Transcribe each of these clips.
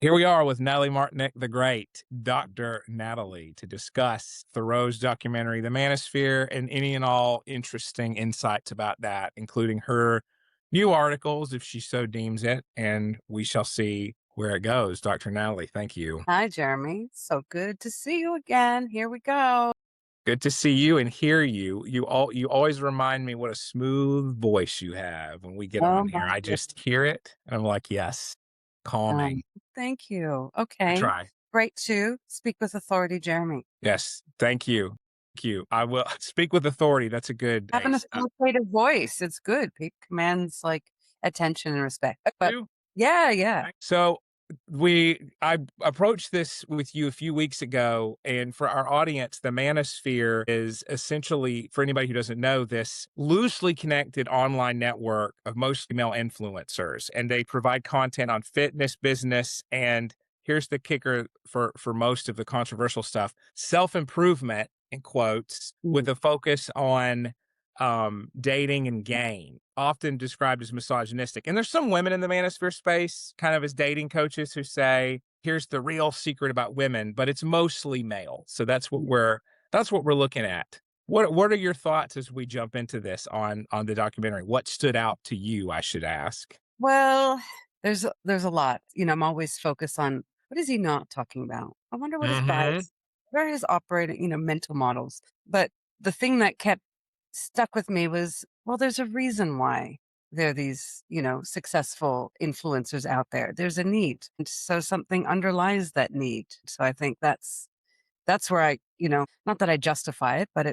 Here we are with Nathalie Martinek, the great Dr. Nathalie, to discuss Thoreau's documentary, The Manosphere, and any and all interesting insights about that, including her new articles, if she so deems it, and we shall see where it goes. Dr. Nathalie, thank you. Hi, Jeremy. So good to see you again. Here we go. Good to see you and hear you. You always remind me what a smooth voice you have when we get Oh on my here. I goodness. just hear it and I'm like, yes, calming. Thank you. I Okay. try. Great to speak with authority, Jeremy. Yes, thank you. Thank you. I will speak with authority. That's a good Have an base. authoritative voice. It's good. It commands like attention and respect. But Do yeah, yeah. right. So I approached this with you a few weeks ago, and for our audience, the Manosphere is essentially, for anybody who doesn't know, this loosely connected online network of mostly male influencers, and they provide content on fitness, business, and here's the kicker for most of the controversial stuff: self improvement in quotes, Mm. with a focus on dating and gain, often described as misogynistic. And there's some women in the manosphere space, kind of as dating coaches, who say, here's the real secret about women, but it's mostly male. So that's what we're looking at. What are your thoughts as we jump into this on the documentary? What stood out to you, I should ask? Well, there's a lot. I'm always focused on what is he not talking about? I wonder what his Mm-hmm. bias, what are his operating, mental models. But the thing that kept stuck with me was, well, there's a reason why there are these, successful influencers out there. There's a need. And so something underlies that need. So I think that's where not that I justify it, but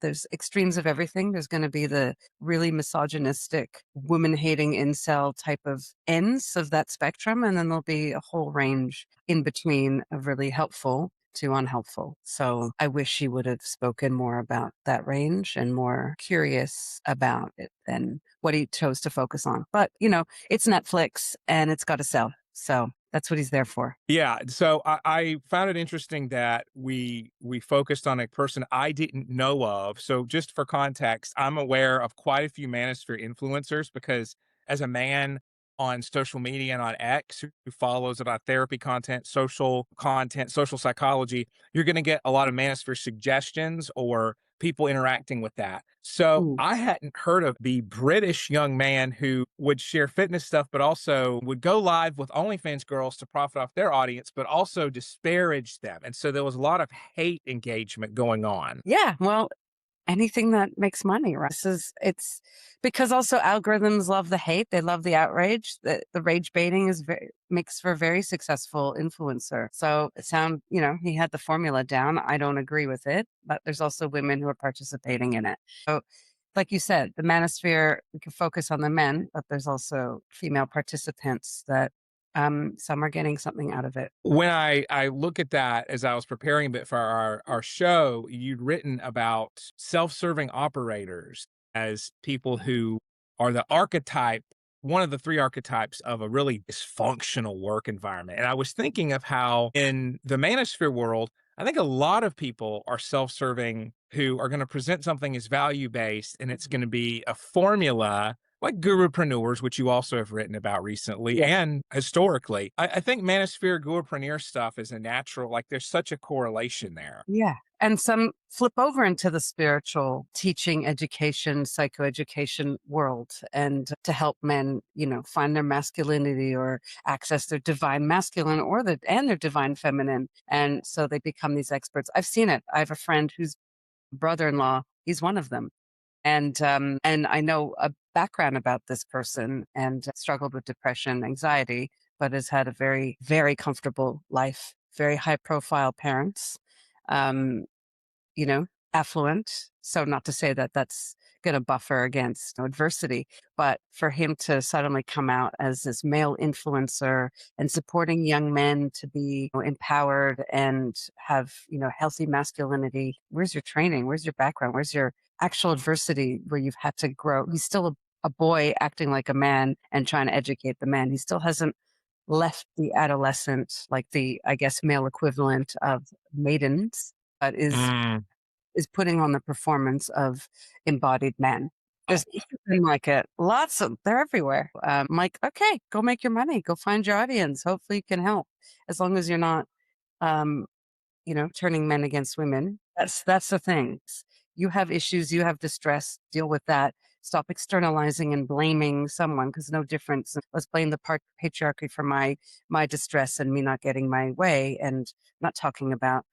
there's extremes of everything. There's going to be the really misogynistic, woman hating incel type of ends of that spectrum. And then there'll be a whole range in between of really helpful to unhelpful. So I wish she would have spoken more about that range and more curious about it than what he chose to focus on. But, it's Netflix and it's got to sell. So that's what he's there for. Yeah, so I found it interesting that we focused on a person I didn't know of. So just for context, I'm aware of quite a few manosphere influencers because as a man on social media and on X who follows about therapy content, social psychology, you're going to get a lot of manosphere suggestions or people interacting with that. So Mm. I hadn't heard of the British young man who would share fitness stuff, but also would go live with OnlyFans girls to profit off their audience, but also disparage them. And so there was a lot of hate engagement going on. Yeah. Well, anything that makes money, right? It's because also algorithms love the hate. They love the outrage. The rage baiting makes for a very successful influencer. So he had the formula down. I don't agree with it, but there's also women who are participating in it. So like you said, the manosphere, we can focus on the men, but there's also female participants that some are getting something out of it. When I look at that as I was preparing a bit for our show, you'd written about self-serving operators as people who are the archetype, one of the three archetypes of a really dysfunctional work environment. And I was thinking of how in the manosphere world, I think a lot of people are self-serving who are going to present something as value-based, and it's going to be a formula like gurupreneurs, which you also have written about recently Yeah. and historically. I think manosphere gurupreneur stuff is a natural, like there's such a correlation there. Yeah. And some flip over into the spiritual teaching, education, psychoeducation world and to help men, find their masculinity or access their divine masculine or their divine feminine. And so they become these experts. I've seen it. I have a friend whose brother-in-law, he's one of them. And I know a background about this person and struggled with depression, anxiety, but has had a very, very comfortable life, very high profile parents, um, you know, affluent. So not to say that that's going to buffer against adversity, but for him to suddenly come out as this male influencer and supporting young men to be empowered and have, healthy masculinity. Where's your training? Where's your background? Where's your actual adversity where you've had to grow? He's still a boy acting like a man and trying to educate the man. He still hasn't left the adolescent, like the, I guess, male equivalent of maidens, but is Mm. is putting on the performance of embodied men. There's even like it. Lots of they're everywhere. Like, okay, go make your money, go find your audience. Hopefully you can help. As long as you're not um, turning men against women. That's the thing. You have issues, you have distress, deal with that. Stop externalizing and blaming someone because no difference. Let's blame the patriarchy for my distress and me not getting my way. And not talking about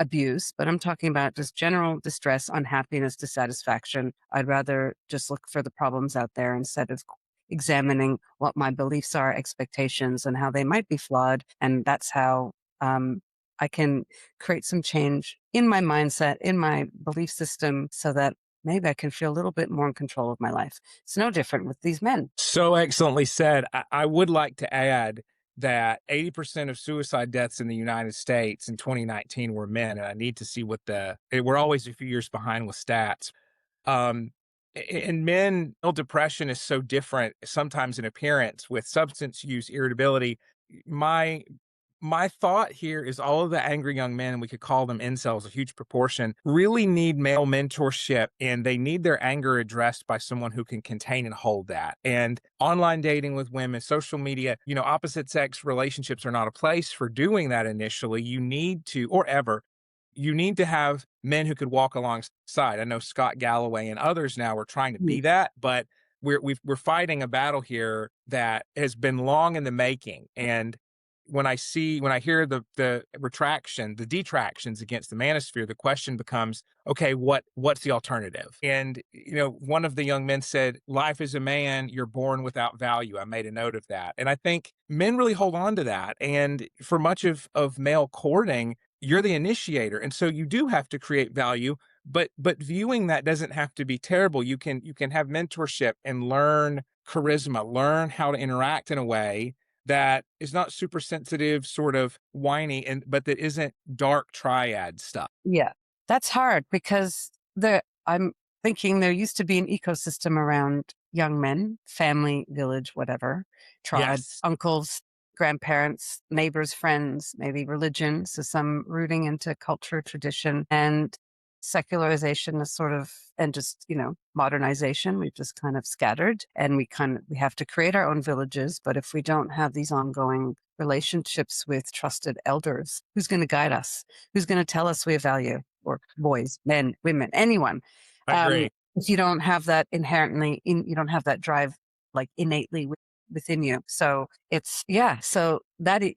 abuse, but I'm talking about just general distress, unhappiness, dissatisfaction. I'd rather just look for the problems out there instead of examining what my beliefs are, expectations, and how they might be flawed. And that's how I can create some change in my mindset, in my belief system, so that maybe I can feel a little bit more in control of my life. It's no different with these men. So excellently said. I would like to add that 80% of suicide deaths in the United States in 2019 were men. And I need to see what we're always a few years behind with stats. Um, in men, depression is so different sometimes in appearance with substance use, irritability. My my thought here is all of the angry young men, and we could call them incels, a huge proportion, really need male mentorship and they need their anger addressed by someone who can contain and hold that. And online dating with women, social media, opposite sex relationships are not a place for doing that initially. You need to, or ever, you need to have men who could walk alongside. I know Scott Galloway and others now are trying to Mm, be that, but we're fighting a battle here that has been long in the making. And when I hear the retraction, the detractions against the manosphere, the question becomes, okay, what's the alternative? And one of the young men said, "Life as a man, you're born without value." I made a note of that, and I think men really hold on to that. And for much of male courting, you're the initiator, and so you do have to create value. But viewing that doesn't have to be terrible. You can have mentorship and learn charisma, learn how to interact in a way that is not super sensitive, sort of whiny, but that isn't dark triad stuff. yeah, that's hard because I'm thinking there used to be an ecosystem around young men, family, village, whatever, tribe, Yes. uncles, grandparents, neighbors, friends, maybe religion. So some rooting into culture, tradition, and secularization is sort of, and just, modernization. We've just kind of scattered and we have to create our own villages. But if we don't have these ongoing relationships with trusted elders, who's going to guide us? Who's going to tell us we have value? Or boys, men, women, anyone. I agree. If you don't have that you don't have that drive like innately within you. So it's, yeah. So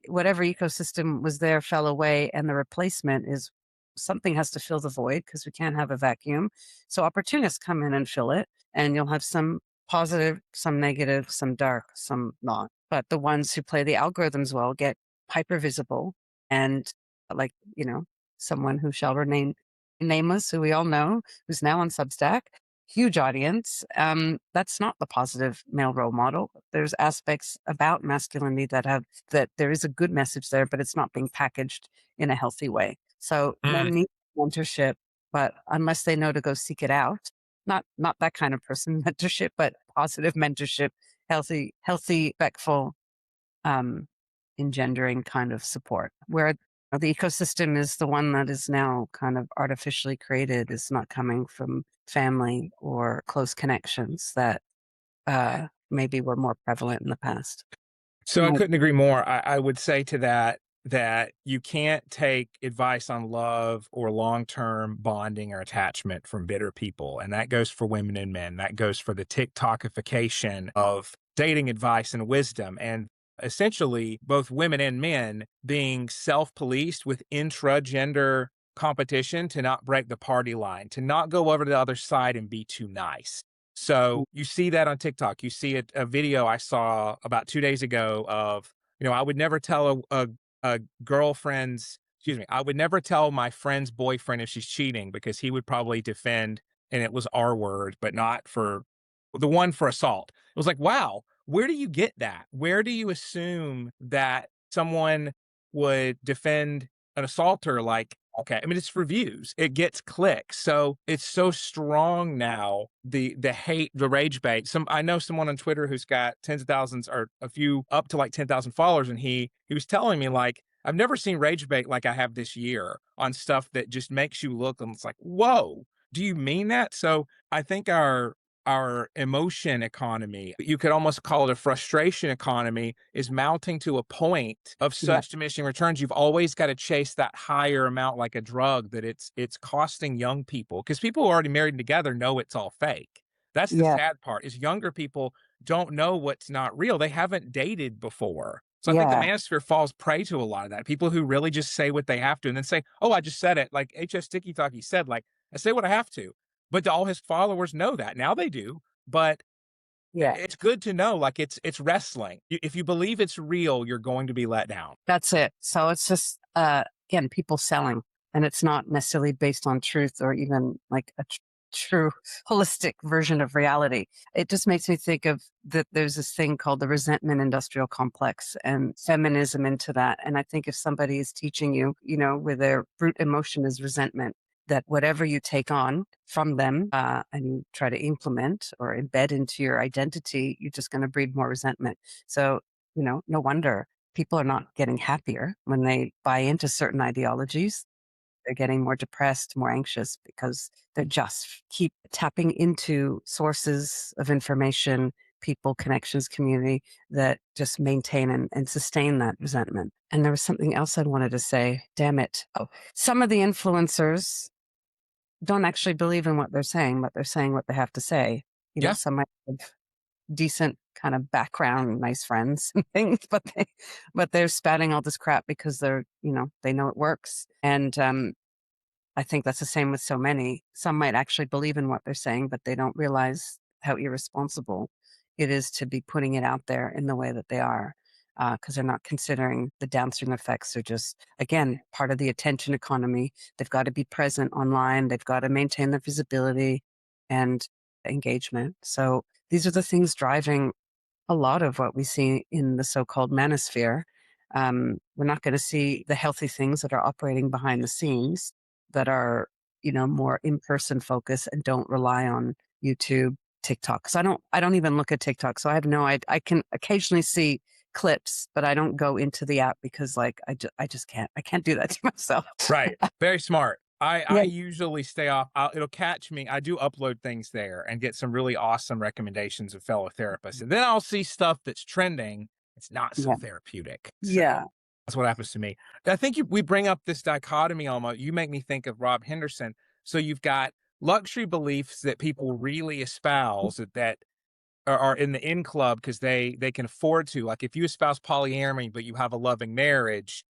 whatever ecosystem was there fell away, and the replacement is something has to fill the void because we can't have a vacuum. So opportunists come in and fill it, and you'll have some positive, some negative, some dark, some not. But the ones who play the algorithms well get hyper visible, and like, someone who shall remain nameless, who we all know, who's now on Substack, huge audience. That's not the positive male role model. There's aspects about masculinity that there is a good message there, but it's not being packaged in a healthy way. So Mm. men need mentorship, but unless they know to go seek it out, not that kind of person mentorship, but positive mentorship, healthy, respectful, um, engendering kind of support. Where the ecosystem is the one that is now kind of artificially created, is not coming from family or close connections that maybe were more prevalent in the past. So I couldn't agree more. I would say to that you can't take advice on love or long-term bonding or attachment from bitter people. And that goes for women and men. That goes for the TikTokification of dating advice and wisdom. And essentially, both women and men being self-policed with intra-gender competition to not break the party line, to not go over to the other side and be too nice. So you see that on TikTok. You see a video I saw about 2 days ago of, I would never tell a girlfriend's, excuse me, I would never tell my friend's boyfriend if she's cheating because he would probably defend, and it was our word, but not for the one for assault. It was like, wow, where do you get that? Where do you assume that someone would defend an assaulter? Like, okay, I mean, it's for views. It gets clicks. So it's so strong now, the hate, the rage bait. I know someone on Twitter who's got tens of thousands or a few up to like 10,000 followers, and he was telling me, like, I've never seen rage bait like I have this year on stuff that just makes you look and it's like, whoa, do you mean that? So I think our emotion economy, you could almost call it a frustration economy, is mounting to a point of Yeah. such diminishing returns. You've always got to chase that higher amount like a drug, that it's costing young people, because people who are already married together know it's all fake. That's the Yeah. sad part, is younger people don't know what's not real. They haven't dated before. So I think the Yeah. manosphere falls prey to a lot of that. People who really just say what they have to and then say, "Oh, I just said it." Like H.S. Dickey thought he said, like, "I say what I have to." But all his followers know that. Now they do. But Yeah. it's good to know, like, it's wrestling. If you believe it's real, you're going to be let down. That's it. So it's just, again, people selling, and it's not necessarily based on truth or even like a true holistic version of reality. It just makes me think of that there's this thing called the resentment industrial complex and feminism into that. And I think if somebody is teaching you, where their root emotion is resentment, that whatever you take on from them and you try to implement or embed into your identity, you're just going to breed more resentment. So, no wonder people are not getting happier when they buy into certain ideologies. They're getting more depressed, more anxious because they just keep tapping into sources of information, people, connections, community that just maintain and sustain that resentment. And there was something else I wanted to say. Damn it. Oh, some of the influencers don't actually believe in what they're saying, but they're saying what they have to say. Yeah. Some might have decent kind of background, nice friends and things, but they're spouting all this crap because they know it works. And I think that's the same with so many. Some might actually believe in what they're saying, but they don't realize how irresponsible it is to be putting it out there in the way that they are, because they're not considering the downstream effects. They're just, again, part of the attention economy. They've got to be present online. They've got to maintain their visibility and engagement. So these are the things driving a lot of what we see in the so-called manosphere. We're not going to see the healthy things that are operating behind the scenes that are, more in-person focused and don't rely on YouTube, TikTok. So I don't even look at TikTok. So I have I can occasionally see clips, but I don't go into the app because like, I just I can't do that to myself. Right. Very smart. I Yeah. usually stay off. It'll catch me. I do upload things there and get some really awesome recommendations of fellow therapists. And then I'll see stuff that's trending. It's not so Yeah. therapeutic. So Yeah. that's what happens to me. I think we bring up this dichotomy almost. You make me think of Rob Henderson. So you've got luxury beliefs that people really espouse, that are in the in club because they can afford to. Like if you espouse polyamory, but you have a loving marriage,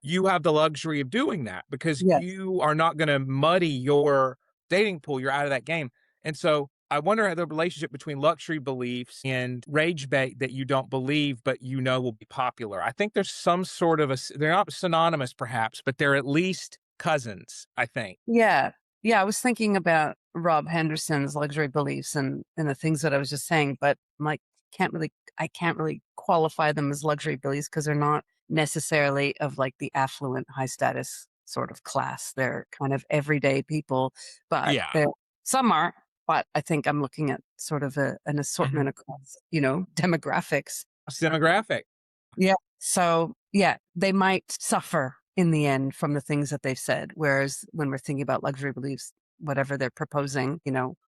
you have the luxury of doing that because Yes. you are not going to muddy your dating pool. You're out of that game. And so I wonder how the relationship between luxury beliefs and rage bait that you don't believe, but will be popular. I think there's some sort of they're not synonymous perhaps, but they're at least cousins, I think. Yeah. Yeah, I was thinking about Rob Henderson's luxury beliefs and the things that I was just saying, but I'm like, I can't really qualify them as luxury beliefs because they're not necessarily of like the affluent, high status sort of class. They're kind of everyday people, but Yeah. some are. But I think I'm looking at sort of an Mhm. assortment across, demographics. Demographic. Yeah. So, yeah, they might suffer in the end from the things that they've said. Whereas when we're thinking about luxury beliefs, whatever they're proposing,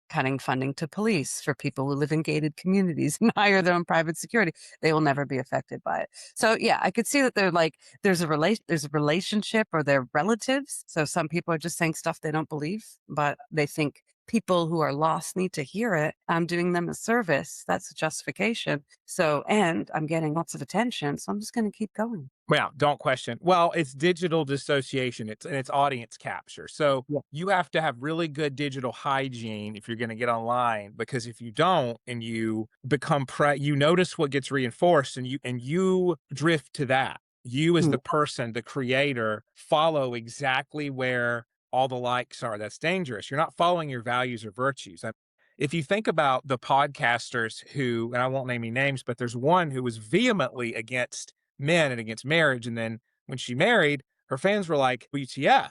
cutting funding to police for people who live in gated communities and hire their own private security, they will never be affected by it. So, yeah, I could see that they're like, there's a relationship or they're relatives. So some people are just saying stuff they don't believe, but they think people who are lost need to hear it. I'm doing them a service. That's a justification. So, and I'm getting lots of attention. So I'm just going to keep going. Well, don't question. Well, it's digital dissociation. It's audience capture. So Yeah. you have to have really good digital hygiene if you're going to get online, because if you don't and you become you notice what gets reinforced and you drift to that. You as Mm, the person, the creator, follow exactly where all the likes are. That's dangerous. You're not following your values or virtues. If you think about the podcasters who, and I won't name any names, but there's one who was vehemently against men and against marriage. And then when she married, her fans were like, WTF,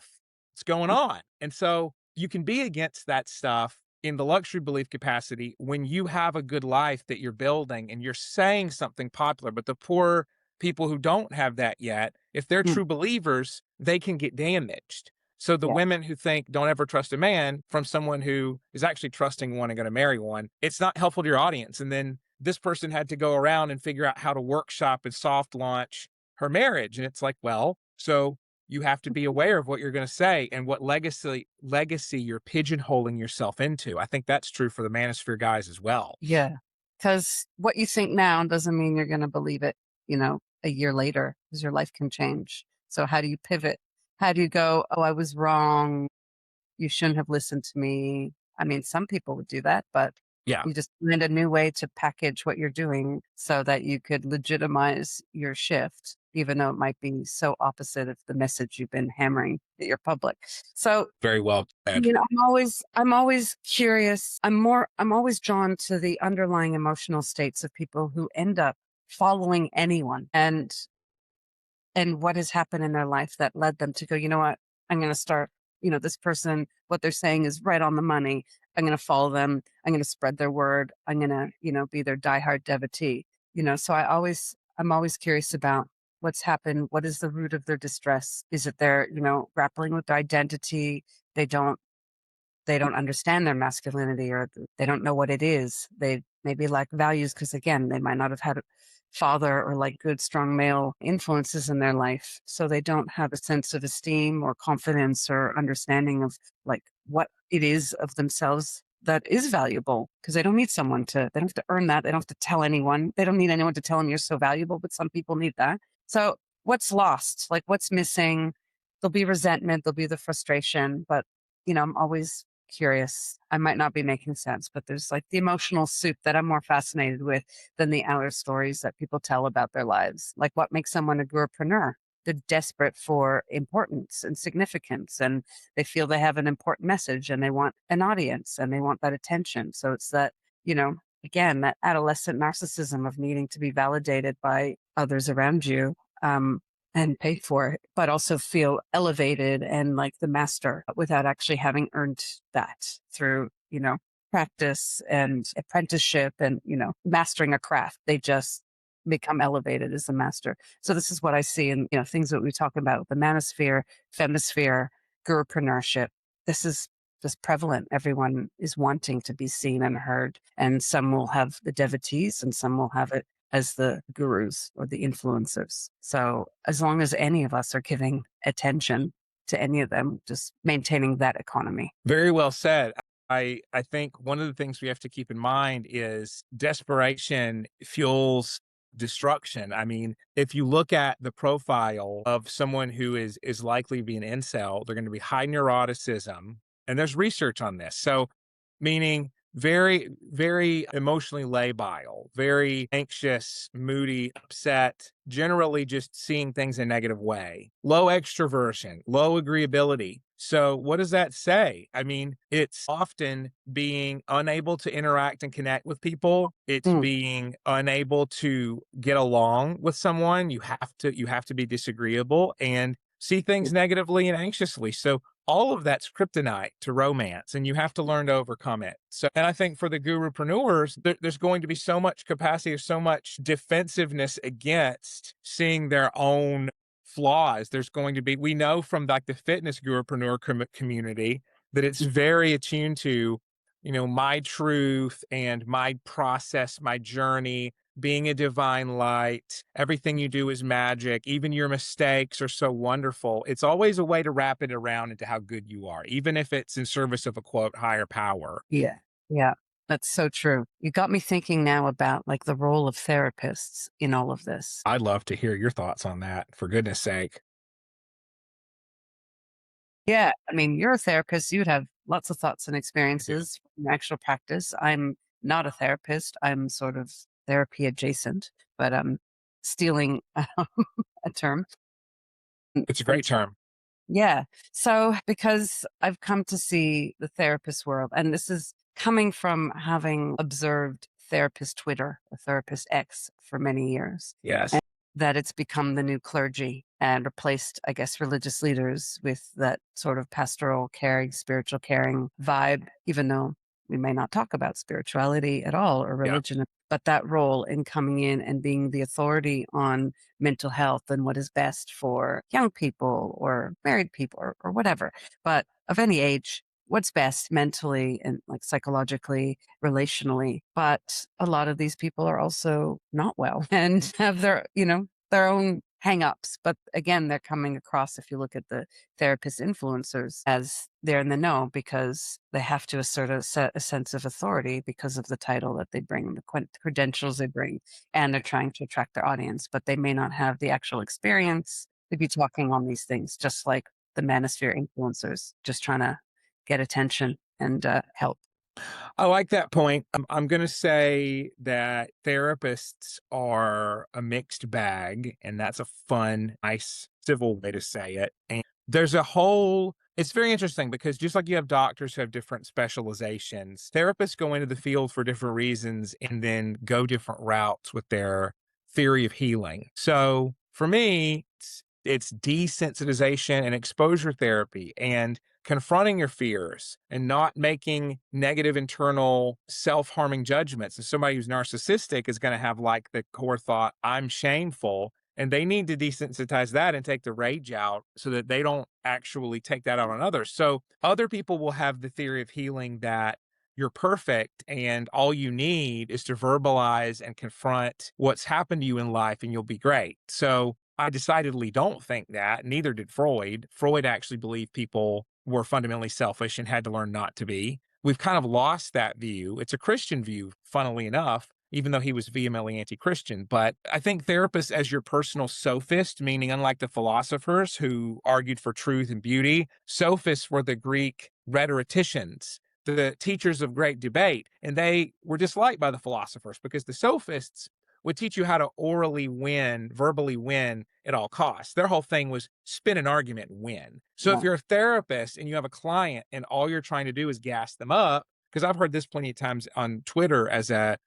what's going on? And so you can be against that stuff in the luxury belief capacity when you have a good life that you're building and you're saying something popular. But the poor people who don't have that yet, if they're mm, true believers, they can get damaged. So the Yeah. women who think don't ever trust a man from someone who is actually trusting one and going to marry one, it's not helpful to your audience. And then this person had to go around and figure out how to workshop and soft launch her marriage. And it's like, well, so you have to be aware of what you're going to say and what legacy you're pigeonholing yourself into. I think that's true for the Manosphere guys as well. Yeah. Because what you think now doesn't mean you're going to believe it, a year later, because your life can change. So how do you pivot? How do you go, oh, I was wrong. You shouldn't have listened to me. I mean, some people would do that, but Yeah, you just find a new way to package what you're doing so that you could legitimize your shift, even though it might be so opposite of the message you've been hammering at your public. So, very well said. I'm always curious. I'm always drawn to the underlying emotional states of people who end up following anyone and what has happened in their life that led them to go, you know what? I'm going to start, this person, what they're saying is right on the money. I'm going to follow them. I'm going to spread their word. I'm going to, be their diehard devotee. So I'm always curious about what's happened. What is the root of their distress? Is it they're, grappling with their identity? They don't they don't understand their masculinity, or they don't know what it is. They maybe lack values because, again, they might not have had a father or like good, strong male influences in their life. So they don't have a sense of esteem or confidence or understanding of like what it is of themselves that is valuable, because they don't need they don't have to earn that. They don't have to tell anyone. They don't need anyone to tell them you're so valuable, but some people need that. So what's lost? Like what's missing? There'll be resentment, there'll be the frustration, but I'm always curious. I might not be making sense, but there's like the emotional soup that I'm more fascinated with than the outer stories that people tell about their lives. Like what makes someone a gurupreneur? They're desperate for importance and significance, and they feel they have an important message and they want an audience and they want that attention. So it's that, again, that adolescent narcissism of needing to be validated by others around you. And pay for it, but also feel elevated and like the master without actually having earned that through, practice and apprenticeship and, mastering a craft. They just become elevated as a master. So this is what I see in, things that we talk about, the manosphere, femisphere, gurupreneurship. This is just prevalent. Everyone is wanting to be seen and heard. And some will have the devotees and some will have it as the gurus or the influencers. So as long as any of us are giving attention to any of them, just maintaining that economy. Very well said. I think one of the things we have to keep in mind is desperation fuels destruction. I mean, if you look at the profile of someone who is likely to be an incel, they're going to be high neuroticism, and there's research on this. So, meaning very, very emotionally labile, very anxious, moody, upset, generally just seeing things in a negative way, low extroversion, low agreeability. So, what does that say? I mean, it's often being unable to interact and connect with people. It's Mm, being unable to get along with someone. You have to be disagreeable and see things negatively and anxiously. So, all of that's kryptonite to romance, and you have to learn to overcome it. So, and I think for the gurupreneurs, there's going to be so much capacity, so much defensiveness against seeing their own flaws. There's going to be, we know from like the fitness gurupreneur community that it's very attuned to, my truth and my process, my journey, being a divine light. Everything you do is magic. Even your mistakes are so wonderful. It's always a way to wrap it around into how good you are, even if it's in service of a quote, higher power. yeah. Yeah. That's so true. You got me thinking now about like the role of therapists in all of this. I'd love to hear your thoughts on that, for goodness sake. Yeah. I mean, you're a therapist. You'd have lots of thoughts and I do. experiences in actual practice. I'm not a therapist. I'm sort of therapy adjacent, but I'm stealing a term It's a from. great term. Yeah. So, because I've come to see the therapist world, and this is coming from having observed therapist Twitter, or therapist X for many years, Yes. and that it's become the new clergy and replaced, I guess, religious leaders with that sort of pastoral caring, spiritual caring vibe, even though we may not talk about spirituality at all or Yeah. religion. but that role in coming in and being the authority on mental health and what is best for young people or married people or whatever, but of any age, what's best mentally and like psychologically, relationally. But a lot of these people are also not well and have their, their own hang-ups. But again, they're coming across, if you look at the therapist influencers, as they're in the know because they have to assert a sense of authority because of the title that they bring, the credentials they bring, and they're trying to attract their audience, but they may not have the actual experience to be talking on these things, just like the Manosphere influencers, just trying to get attention and help. I like that point. I'm going to say that therapists are a mixed bag, and that's a fun, nice, civil way to say it. And there's a whole, it's very interesting because just like you have doctors who have different specializations, therapists go into the field for different reasons and then go different routes with their theory of healing. So for me, it's desensitization and exposure therapy and confronting your fears and not making negative internal self-harming judgments. And somebody who's narcissistic is going to have like the core thought, I'm shameful. And they need to desensitize that and take the rage out so that they don't actually take that out on others. So other people will have the theory of healing that you're perfect and all you need is to verbalize and confront what's happened to you in life and you'll be great. So I decidedly don't think that. Neither did Freud. Freud actually believed people were fundamentally selfish and had to learn not to be. We've kind of lost that view. It's a Christian view, funnily enough, even though he was vehemently anti-Christian. But I think therapists as your personal sophist, meaning unlike the philosophers who argued for truth and beauty, sophists were the Greek rhetoricians, the teachers of great debate, and they were disliked by the philosophers because the sophists would teach you how to orally win, verbally win at all costs. Their whole thing was spin an argument and win. So if Yeah. you're a therapist and you have a client and all you're trying to do is gas them up, because I've heard this plenty of times on Twitter as a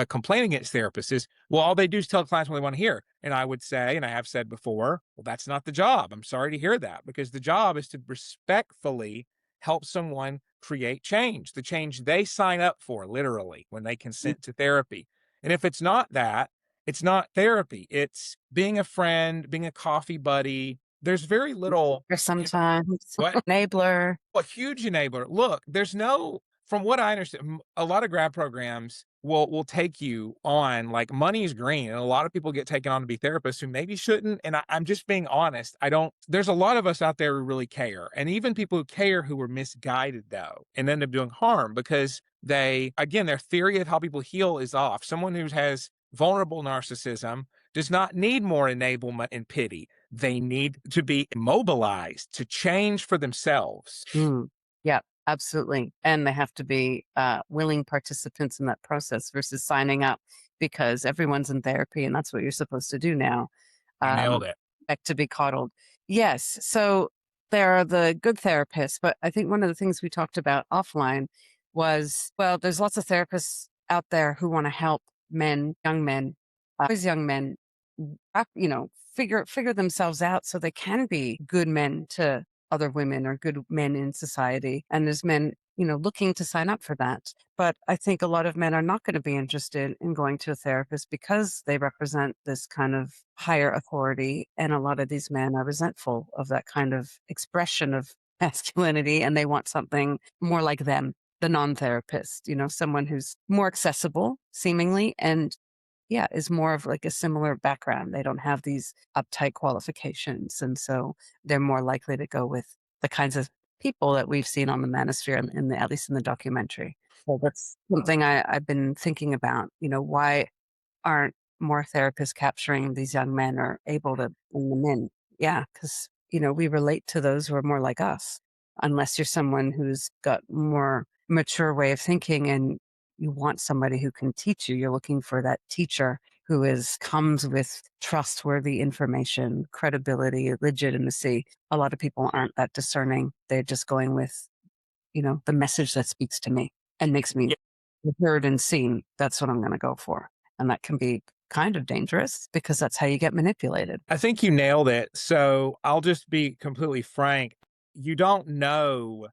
complaint against therapists is, well, all they do is tell clients what they want to hear. And I would say, and I have said before, well, that's not the job. I'm sorry to hear that because the job is to respectfully help someone create change, the change they sign up for, literally, when they consent to therapy. And if it's not that, it's not therapy. It's being a friend, being a coffee buddy. There's very little. Or sometimes What? enabler. A huge enabler. Look, there's no, from what I understand, a lot of grad programs will take you on like money is green, and a lot of people get taken on to be therapists who maybe shouldn't. And I'm just being honest. I don't. There's a lot of us out there who really care, and even people who care who were misguided though, and end up doing harm because they, again, their theory of how people heal is off. Someone who has vulnerable narcissism does not need more enablement and pity. They need to be immobilized to change for themselves. Mm. Yeah, absolutely. And they have to be willing participants in that process versus signing up because everyone's in therapy and that's what you're supposed to do now. You nailed Um, it. to be coddled. Yes. So there are the good therapists, but I think one of the things we talked about offline was, well, there's lots of therapists out there who want to help men, always young men, figure themselves out so they can be good men to other women or good men in society. And there's men, looking to sign up for that. But I think a lot of men are not going to be interested in going to a therapist because they represent this kind of higher authority. And a lot of these men are resentful of that kind of expression of masculinity and they want something more like them, the non therapist, someone who's more accessible, seemingly, and yeah, is more of like a similar background. They don't have these uptight qualifications. And so they're more likely to go with the kinds of people that we've seen on the Manosphere at least in the documentary. So that's something I've been thinking about, why aren't more therapists capturing these young men or able to bring them in? Yeah, because, we relate to those who are more like us, unless you're someone who's got more mature way of thinking and you want somebody who can teach you. You're looking for that teacher who comes with trustworthy information, credibility, legitimacy. A lot of people aren't that discerning. They're just going with, the message that speaks to me and makes me heard and seen. That's what I'm going to go for. And that can be kind of dangerous because that's how you get manipulated. I think you nailed it. So I'll just be completely frank. You don't know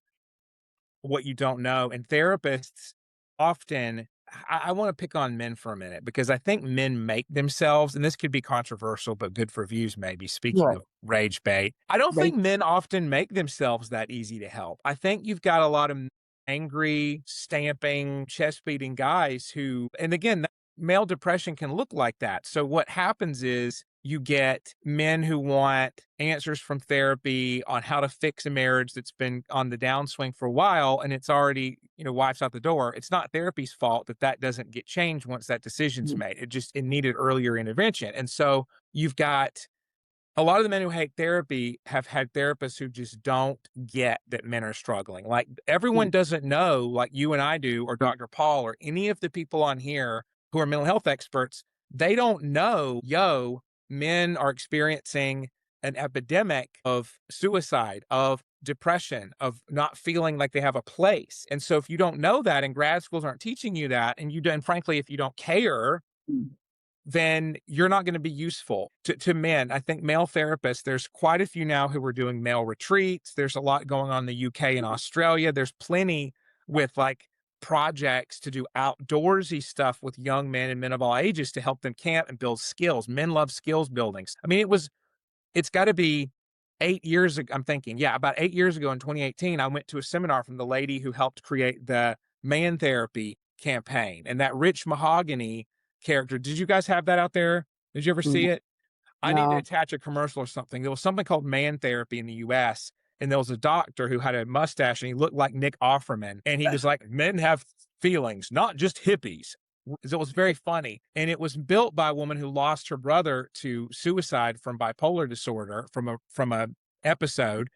what you don't know. And therapists often I want to pick on men for a minute because I think men make themselves, and this could be controversial, but good for views, maybe. Speaking Right. of rage bait, I don't Right. think men often make themselves that easy to help. I think you've got a lot of angry, stamping, chest beating guys who, and again, male depression can look like that. So what happens is you get men who want answers from therapy on how to fix a marriage that's been on the downswing for a while and it's already, wife's out the door. It's not therapy's fault that that doesn't get changed once that decision's Mm, made. It needed earlier intervention. And so you've got a lot of the men who hate therapy have had therapists who just don't get that men are struggling. Like mm, everyone doesn't know, like you and I do, or Dr. Paul, or any of the people on here who are mental health experts. They don't know, men are experiencing an epidemic of suicide, of depression, of not feeling like they have a place. And so if you don't know that and grad schools aren't teaching you that, and and frankly, if you don't care, mm, then you're not going to be useful to men. I think male therapists, there's quite a few now who are doing male retreats. There's a lot going on in the UK and Australia. There's plenty with like projects to do outdoorsy stuff with young men and men of all ages to help them camp and build skills. Men love skills buildings. I mean, it's got to be 8 years ago. I'm thinking, yeah, about 8 years ago in 2018, I went to a seminar from the lady who helped create the man therapy campaign and that Rich Mahogany character. Did you guys have that out there? Did you ever mm. see it? I need to No. attach a commercial or something. There was something called man therapy in the US. And there was a doctor who had a mustache and he looked like Nick Offerman. And he was like, men have feelings, not just hippies. It was very funny. And it was built by a woman who lost her brother to suicide from bipolar disorder from a episode.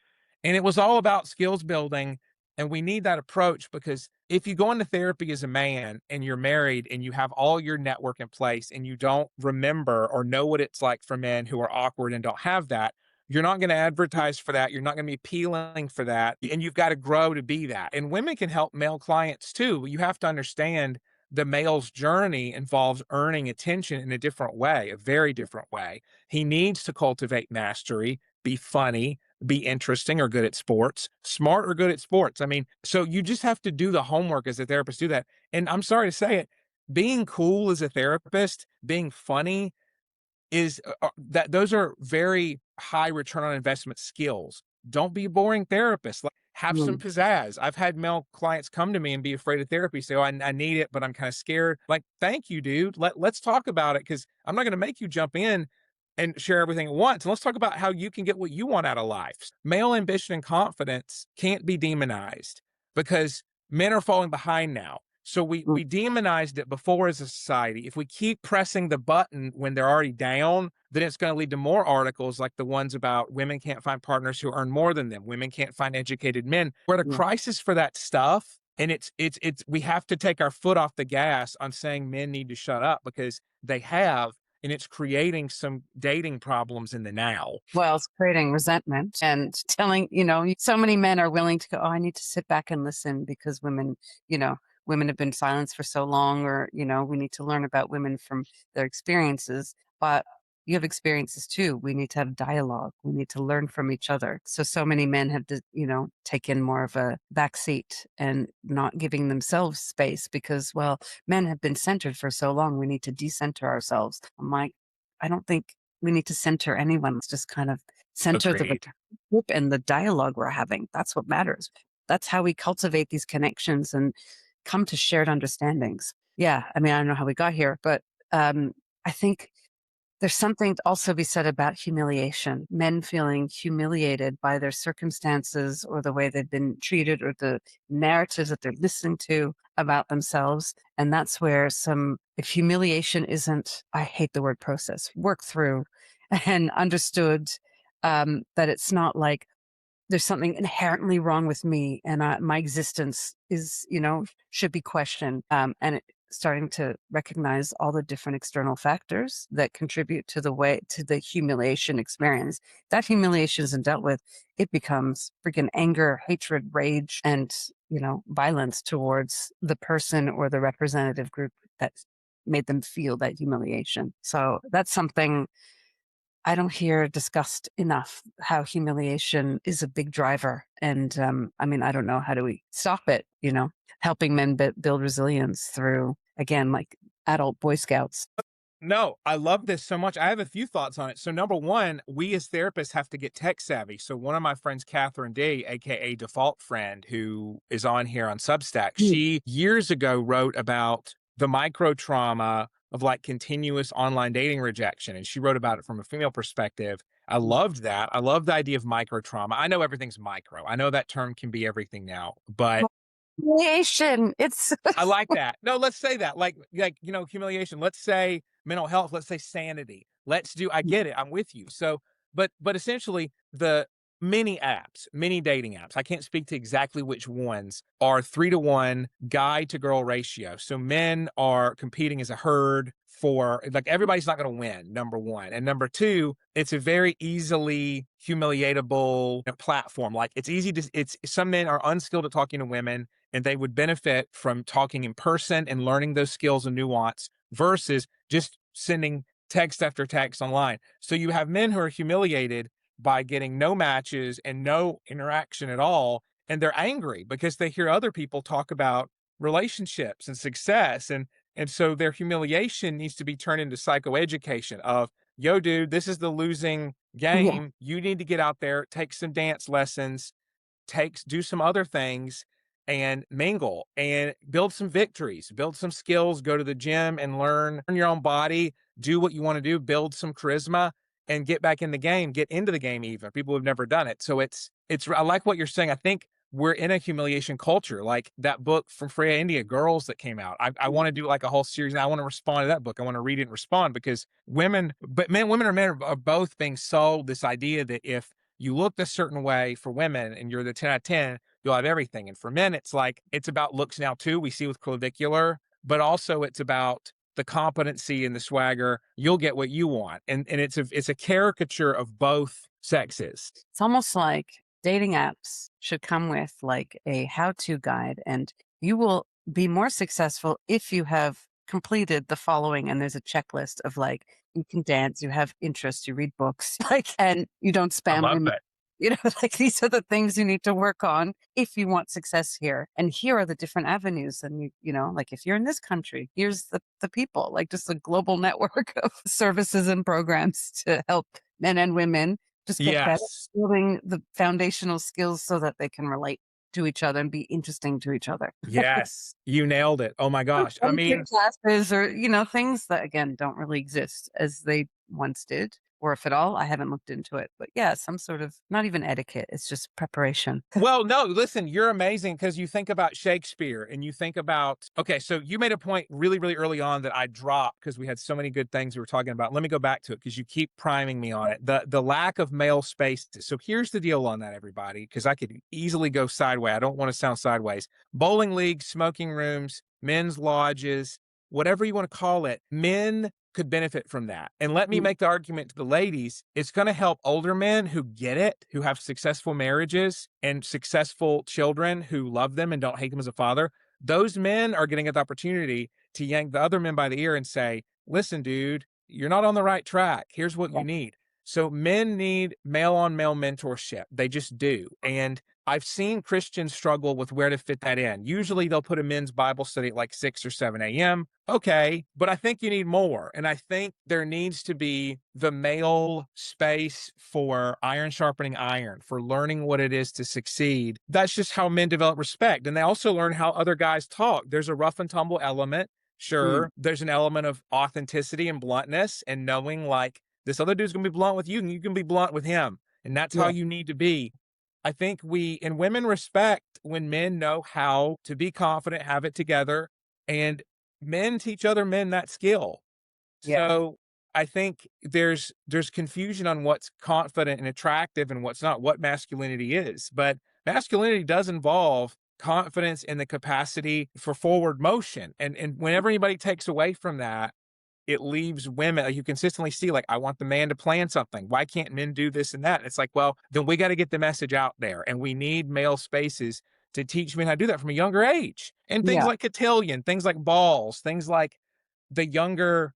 And it was all about skills building. And we need that approach because if you go into therapy as a man and you're married and you have all your network in place and you don't remember or know what it's like for men who are awkward and don't have that, you're not going to advertise for that. You're not going to be appealing for that. And you've got to grow to be that. And women can help male clients too. But you have to understand the male's journey involves earning attention in a different way, a very different way. He needs to cultivate mastery, be funny, be interesting or good at sports, smart or good at sports. I mean, so you just have to do the homework as a therapist, do that. And I'm sorry to say it, being cool as a therapist, being funny, is that those are very high return on investment skills. Don't be a boring therapist. Like, have some Mm, pizzazz. I've had male clients come to me and be afraid of therapy, say, "Oh, I need it, but I'm kind of scared." Like, thank you, dude. Let's talk about it because I'm not going to make you jump in and share everything at once. And let's talk about how you can get what you want out of life. Male ambition and confidence can't be demonized because men are falling behind now. So we mm, we demonized it before as a society. If we keep pressing the button when they're already down, then it's going to lead to more articles like the ones about women can't find partners who earn more than them. Women can't find educated men. We're at a yeah. crisis for that stuff. And it's we have to take our foot off the gas on saying men need to shut up because they have, and it's creating some dating problems in the now. Well, it's creating resentment and telling, so many men are willing to go, oh, I need to sit back and listen because you know, women have been silenced for so long, or, we need to learn about women from their experiences. But you have experiences too. We need to have dialogue. We need to learn from each other. So many men have to, taken more of a backseat and not giving themselves space because, well, men have been centered for so long. We need to decenter ourselves. I'm like, I don't think we need to center anyone. Let's just kind of center the Agreed. relationship and the dialogue we're having. That's what matters. That's how we cultivate these connections and come to shared understandings. Yeah, I mean, I don't know how we got here, but I think there's something to also be said about humiliation. Men feeling humiliated by their circumstances or the way they've been treated or the narratives that they're listening to about themselves. And that's where if humiliation isn't, I hate the word process, work through and understood, that it's not like, there's something inherently wrong with me and my existence is, should be questioned. Starting to recognize all the different external factors that contribute to the humiliation experience. That humiliation isn't dealt with. It becomes freaking anger, hatred, rage, and, violence towards the person or the representative group that made them feel that humiliation. So that's something I don't hear discussed enough, how humiliation is a big driver. And I mean, I don't know, how do we stop it? Helping men build resilience through again, like adult Boy Scouts. No, I love this so much. I have a few thoughts on it. So, number one, we as therapists have to get tech savvy. So, one of my friends, Catherine D, aka Default Friend, who is on here on Substack, Mm. she years ago wrote about the micro trauma of like continuous online dating rejection. And she wrote about it from a female perspective. I loved that. I love the idea of micro trauma. I know everything's micro. I know that term can be everything now, but Humiliation. It's I like that. No, let's say that. Humiliation. Let's say mental health. Let's say sanity. Let's do I get it. I'm with you. So, but essentially the many apps, many dating apps, I can't speak to exactly which ones, are 3-to-1 guy to girl ratio. So men are competing as a herd for like everybody's not going to win, number one. And number two, it's a very easily humiliatable platform. Like it's easy to it's some men are unskilled at talking to women and they would benefit from talking in person and learning those skills and nuance versus just sending text after text online. So you have men who are humiliated by getting no matches and no interaction at all. And they're angry because they hear other people talk about relationships and success. And so their humiliation needs to be turned into psychoeducation of, yo, dude, this is the losing yeah, game. You need to get out there, take some dance lessons, do some other things and mingle and build some victories, build some skills, go to the gym and learn your own body, do what you want to do, build some charisma and get back in the game, get into the game even. People who've never done it. So I like what you're saying. I think we're in a humiliation culture, like that book from Freya India, Girls, that came out. I want to do like a whole series. And I want to respond to that book. I want to read it and respond because women or men are both being sold this idea that if you looked a certain way for women and you're the 10 out of 10, you'll have everything. And for men, it's like, it's about looks now too. We see with clavicular, but also it's about the competency and the swagger. You'll get what you want. And it's a caricature of both sexes. it's almost like dating apps should come with like a how-to guide, and you will be more successful if you have completed the following. And there's a checklist of like, you can dance, you have interests, you read books, like, and you don't I spam love women. that. You know, like these are the things you need to work on if you want success here. And here are the different avenues. And like if you're in this country, here's the people, like just a global network of services and programs to help men and women just get better Yes. building the foundational skills so that they can relate to each other and be interesting to each other. Yes. You nailed it. Oh my gosh. I Etiquette mean, classes or, things that again don't really exist as they once did. Or if at all, I haven't looked into it. But yeah, some sort of not even etiquette, it's just preparation. well, no, listen, you're amazing because you think about Shakespeare and you think about, okay, so you made a point really, really early on that I dropped because we had so many good things we were talking about. Let me go back to it because you keep priming me on it. The lack of male spaces. So here's the deal on that, everybody, because I could easily go sideways. I don't want to sound sideways. Bowling leagues, smoking rooms, men's lodges, whatever you want to call it, men could benefit from that. And let me Mm, make the argument to the ladies, it's going to help older men who get it, who have successful marriages and successful children who love them and don't hate them as a father. Those men are getting the opportunity to yank the other men by the ear and say, listen, dude, you're not on the right track. Here's what yeah, you need. So men need male on male mentorship. They just do. And I've seen Christians struggle with where to fit that in. Usually they'll put a men's Bible study at like 6 or 7 a.m. Okay, but I think you need more. And I think there needs to be the male space for iron sharpening iron, for learning what it is to succeed. That's just how men develop respect. And they also learn how other guys talk. There's a rough and tumble element. mm, Sure, there's an element of authenticity and bluntness and knowing like this other dude's gonna be blunt with you and you can be blunt with him. And that's how yeah, you need to be. I think and women respect when men know how to be confident, have it together, and men teach other men that skill. yeah, So I think there's confusion on what's confident and attractive and what's not, what masculinity is. But masculinity does involve confidence and the capacity for forward motion. And whenever anybody takes away from that, it leaves women, like you consistently see, like, I want the man to plan something. Why can't men do this and that? And it's like, well, then we got to get the message out there. And we need male spaces to teach men how to do that from a younger age. And things yeah, like cotillion, things like balls, things like the younger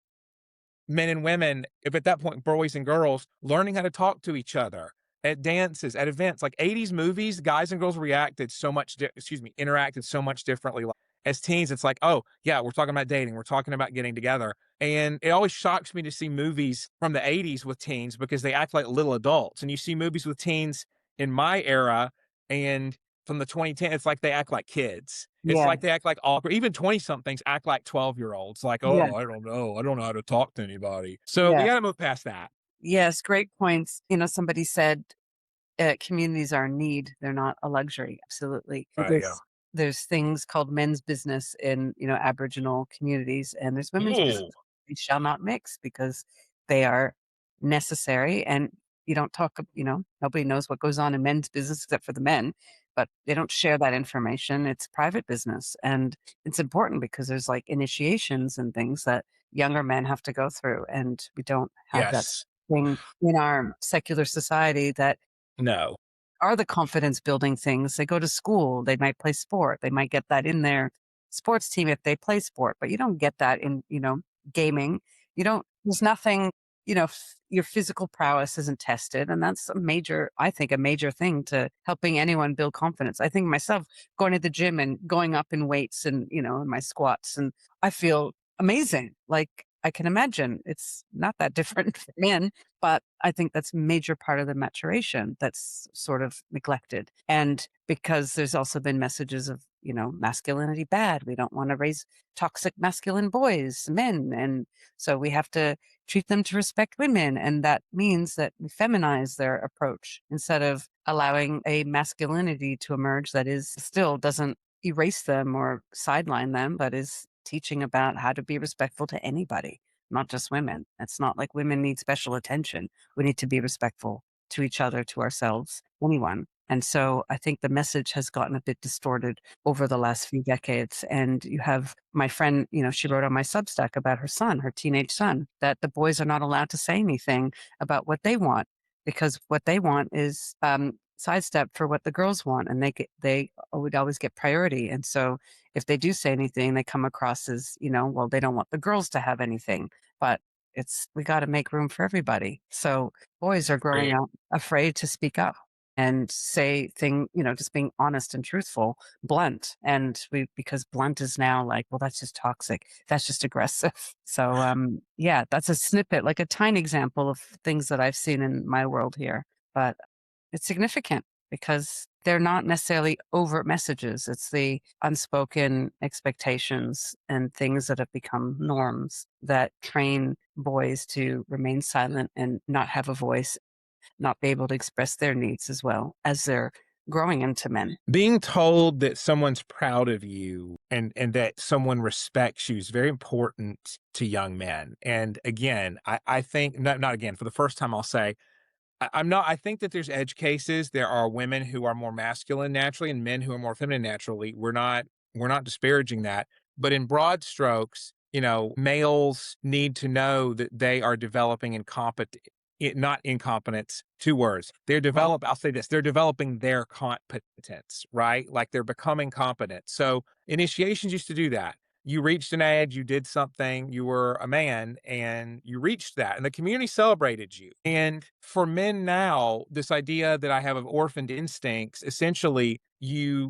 men and women, if at that point, boys and girls, learning how to talk to each other at dances, at events, like 80s movies, guys and girls interacted so much differently. as teens, it's like, oh, yeah, we're talking about dating, we're talking about getting together. And it always shocks me to see movies from the 80s with teens because they act like little adults. And you see movies with teens in my era and from the 2010s, it's like they act like kids. It's Yeah. like they act like awkward. Even 20 somethings act like 12-year-olds, like, Yeah. oh, I don't know. I don't know how to talk to anybody. So we Yeah. got to move past that. Yes, great points. Somebody said communities are a need, they're not a luxury. Absolutely. Right. Yeah. There's things called men's business in, Aboriginal communities, and there's women's Ooh, business. They shall not mix because they are necessary. And you don't talk, nobody knows what goes on in men's business except for the men, but they don't share that information. It's private business. And it's important because there's like initiations and things that younger men have to go through. And we don't have that yes. thing in our secular society that No. are the confidence building things. They go to school, they might play sport, they might get that in their sports team if they play sport, but you don't get that in, gaming. There's nothing, your physical prowess isn't tested. And that's I think, a major thing to helping anyone build confidence. I think myself going to the gym and going up in weights and, in my squats, and I feel amazing. Like I can imagine it's not that different for men, but I think that's a major part of the maturation that's sort of neglected. And because there's also been messages of, masculinity bad. We don't want to raise toxic masculine boys, men. And so we have to treat them to respect women. And that means that we feminize their approach instead of allowing a masculinity to emerge that is still doesn't erase them or sideline them, but is teaching about how to be respectful to anybody, not just women. It's not like women need special attention. We need to be respectful to each other, to ourselves, anyone. And so I think the message has gotten a bit distorted over the last few decades. And you have my friend, she wrote on my Substack about her son, her teenage son, that the boys are not allowed to say anything about what they want because what they want is sidestep for what the girls want, and they would always get priority. And so if they do say anything, they come across as, well, they don't want the girls to have anything, but we got to make room for everybody. So boys are growing Great. up afraid to speak up and say just being honest and truthful, blunt. And because blunt is now like, well, that's just toxic. That's just aggressive. So, yeah, that's a snippet, like a tiny example of things that I've seen in my world here. But it's significant because they're not necessarily overt messages. It's the unspoken expectations and things that have become norms that train boys to remain silent and not have a voice, not be able to express their needs as well as they're growing into men. Being told that someone's proud of you and that someone respects you is very important to young men. And again, I think not again, for the first time I'll say I'm not I think that there's edge cases. There are women who are more masculine naturally and men who are more feminine naturally. We're not disparaging that. But in broad strokes, males need to know that they are developing not incompetence, two words. Right. I'll say this, they're developing their competence, right? Like they're becoming competent. So initiations used to do that. You reached an age, you did something, you were a man and you reached that and the community celebrated you. And for men now, this idea that I have of orphaned instincts, essentially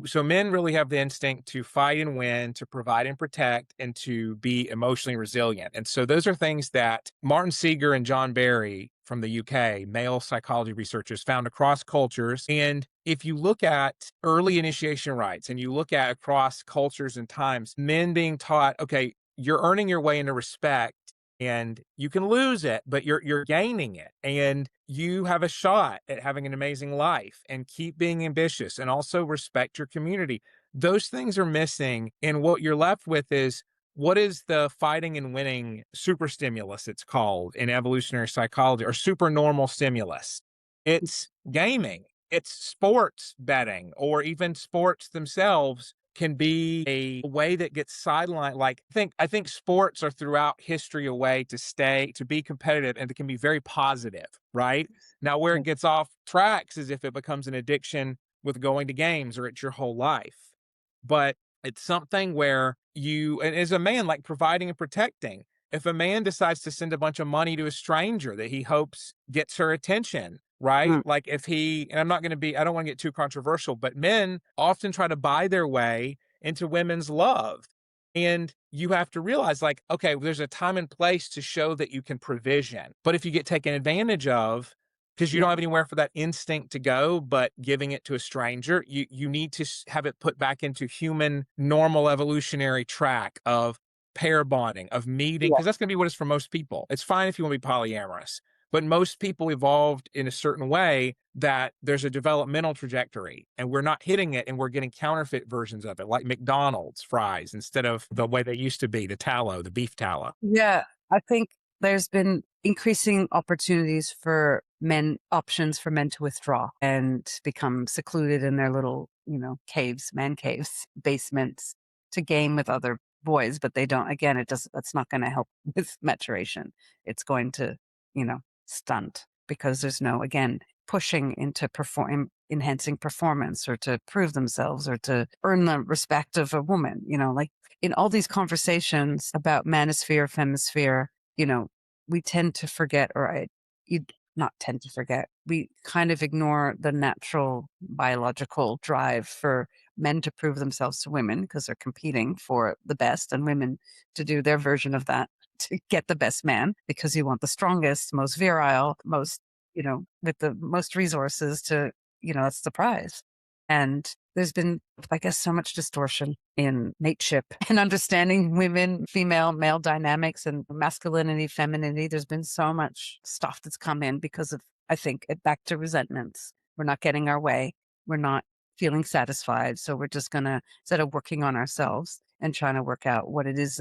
so men really have the instinct to fight and win, to provide and protect, and to be emotionally resilient. And so those are things that Martin Seeger and John Barry from the UK, male psychology researchers, found across cultures. And if you look at early initiation rites and you look at across cultures and times, men being taught, okay, you're earning your way into respect and you can lose it, but you're gaining it. And you have a shot at having an amazing life and keep being ambitious and also respect your community. Those things are missing. And what you're left with is what is the fighting and winning super stimulus, it's called in evolutionary psychology, or super normal stimulus? It's gaming, it's sports betting, or even sports themselves can be a way that gets sidelined. Like I think sports are throughout history a way to be competitive and it can be very positive, right? Now where Yeah. it gets off tracks is if it becomes an addiction with going to games or it's your whole life. But it's something where and as a man, like providing and protecting, if a man decides to send a bunch of money to a stranger that he hopes gets her attention, right? Mm. Like and I don't want to get too controversial, but men often try to buy their way into women's love. And you have to realize, like, okay, there's a time and place to show that you can provision. But if you get taken advantage of, because you Yeah. don't have anywhere for that instinct to go, but giving it to a stranger, you need to have it put back into human, normal evolutionary track of pair bonding, of meeting, Yeah. because that's going to be what it's for most people. It's fine if you want to be polyamorous, but most people evolved in a certain way that there's a developmental trajectory and we're not hitting it and we're getting counterfeit versions of it, like McDonald's fries instead of the way they used to be, the tallow, the beef tallow. Yeah, I think there's been increasing opportunities for men, options for men to withdraw and become secluded in their little, caves, man caves, basements to game with other boys, but they don't, again, that's not going to help with maturation. It's going to, stunt because there's no, again, pushing into enhancing performance or to prove themselves or to earn the respect of a woman, like in all these conversations about manosphere, femisphere, you know, we tend to forget, you not tend to forget, we kind of ignore the natural biological drive for men to prove themselves to women because they're competing for the best and women to do their version of that to get the best man because you want the strongest, most virile, most, with the most resources to, that's the prize. And there's been, I guess, so much distortion in mateship and understanding women, female, male dynamics and masculinity, femininity. There's been so much stuff that's come in because of, I think, back to resentments. We're not getting our way. We're not feeling satisfied. So we're just going to, instead of working on ourselves and trying to work out what it is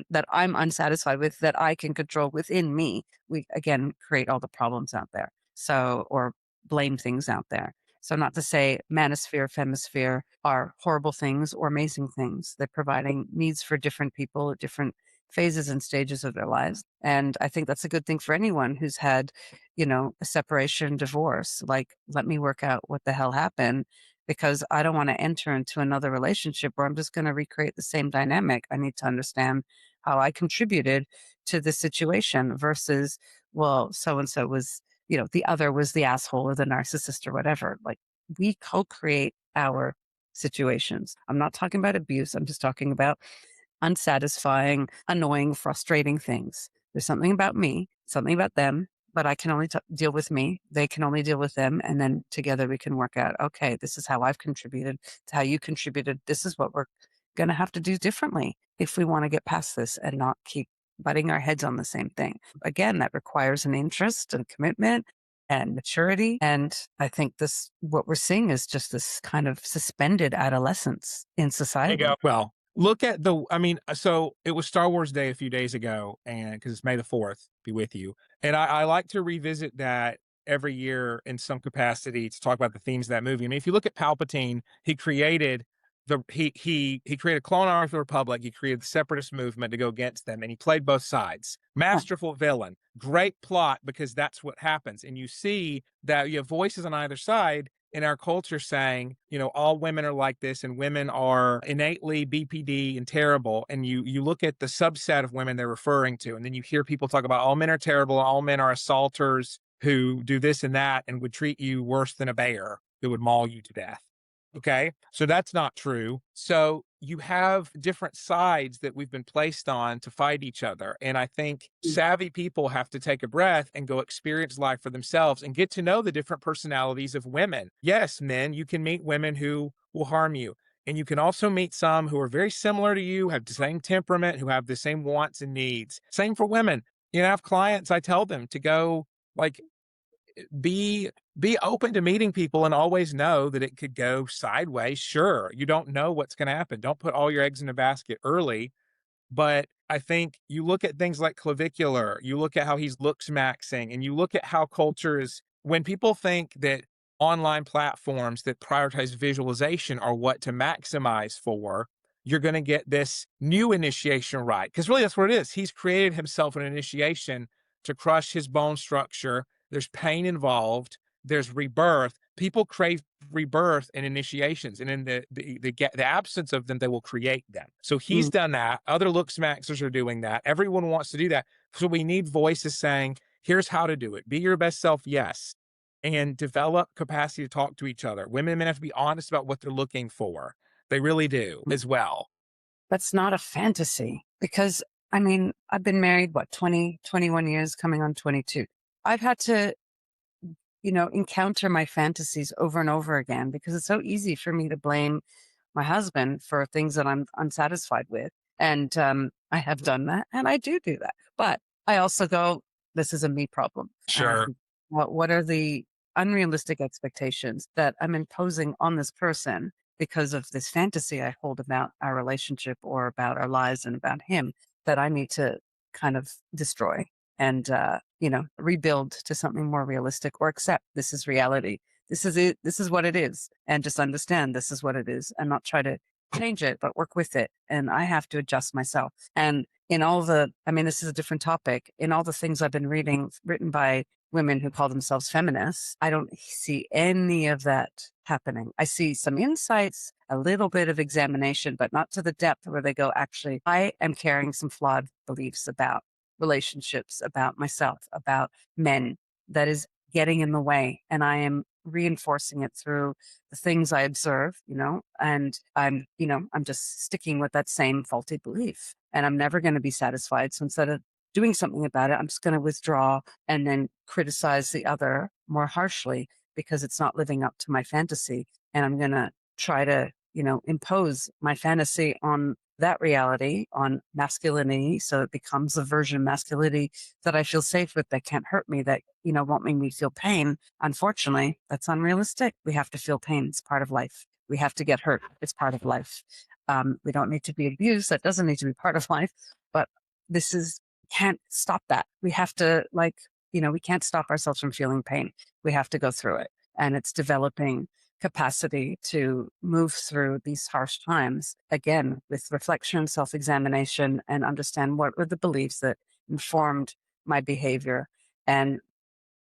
that I'm unsatisfied with, that I can control within me, we again create all the problems out there. So, or blame things out there. So, not to say manosphere, femisphere are horrible things or amazing things. They're providing needs for different people at different phases and stages of their lives. And I think that's a good thing for anyone who's had, a separation, divorce. Like, let me work out what the hell happened because I don't want to enter into another relationship where I'm just going to recreate the same dynamic. I need to understand how I contributed to the situation versus, well, so and so was, the other was the asshole or the narcissist or whatever. Like we co create our situations. I'm not talking about abuse. I'm just talking about unsatisfying, annoying, frustrating things. There's something about me, something about them, but I can only deal with me. They can only deal with them. And then together we can work out, okay, this is how I've contributed to how you contributed. This is what we're going to have to do differently if we want to get past this and not keep butting our heads on the same thing. Again, that requires an interest and commitment and maturity. And I think what we're seeing is just this kind of suspended adolescence in There you society. go. Well, look at so it was Star Wars Day a few days ago, and because it's May the 4th, be with you. And I like to revisit that every year in some capacity to talk about the themes of that movie. I mean, if you look at Palpatine, he created he created a clone army of the Republic. He created the separatist movement to go against them, and he played both sides. Huh. Masterful villain, great plot because that's what happens. And you see that you have voices on either side in our culture saying, all women are like this and women are innately BPD and terrible. And you look at the subset of women they're referring to, and then you hear people talk about all men are terrible, all men are assaulters who do this and that and would treat you worse than a bear that would maul you to death. Okay. So that's not true. So you have different sides that we've been placed on to fight each other. And I think savvy people have to take a breath and go experience life for themselves and get to know the different personalities of women. Yes, men, you can meet women who will harm you. And you can also meet some who are very similar to you, have the same temperament, who have the same wants and needs. Same for women. I have clients, I tell them to go like be be open to meeting people and always know that it could go sideways. Sure, you don't know what's going to happen. Don't put all your eggs in a basket early. But I think you look at things like clavicular, you look at how he's looks maxing, and you look at how culture is when people think that online platforms that prioritize visualization are what to maximize for, you're going to get this new initiation right. Because really, that's what it is. He's created himself an initiation to crush his bone structure. There's pain involved, there's rebirth. People crave rebirth and initiations, and in the absence of them, they will create them. So he's Mm. done that. Other looks maxers are doing that. Everyone wants to do that. So we need voices saying, "Here's how to do it. Be your best self, yes, and develop capacity to talk to each other." Women and men have to be honest about what they're looking for. They really do Mm. as well. That's not a fantasy because I mean, I've been married, what, 20, 21 years, coming on 22. I've had to, encounter my fantasies over and over again because it's so easy for me to blame my husband for things that I'm unsatisfied with. And I have done that and I do that. But I also go, this is a me problem. And I Sure. think, what are the unrealistic expectations that I'm imposing on this person because of this fantasy I hold about our relationship or about our lives and about him that I need to kind of destroy and, rebuild to something more realistic or accept this is reality. This is it. This is what it is. And just understand this is what it is and not try to change it, but work with it. And I have to adjust myself. And in all I mean, this is a different topic. In all the things I've been reading written by women who call themselves feminists, I don't see any of that happening. I see some insights, a little bit of examination, but not to the depth where they go, actually, I am carrying some flawed beliefs about relationships, about myself, about men that is getting in the way. And I am reinforcing it through the things I observe, and I'm just sticking with that same faulty belief and I'm never going to be satisfied. So instead of doing something about it, I'm just going to withdraw and then criticize the other more harshly because it's not living up to my fantasy. And I'm going to try to, impose my fantasy on that reality, on masculinity. So it becomes a version of masculinity that I feel safe with, that can't hurt me, that, won't make me feel pain. Unfortunately, that's unrealistic. We have to feel pain. It's part of life. We have to get hurt. It's part of life. We don't need to be abused. That doesn't need to be part of life. But can't stop that. We have to, we can't stop ourselves from feeling pain. We have to go through it. And it's developing capacity to move through these harsh times again with reflection, self examination, and understand what were the beliefs that informed my behavior and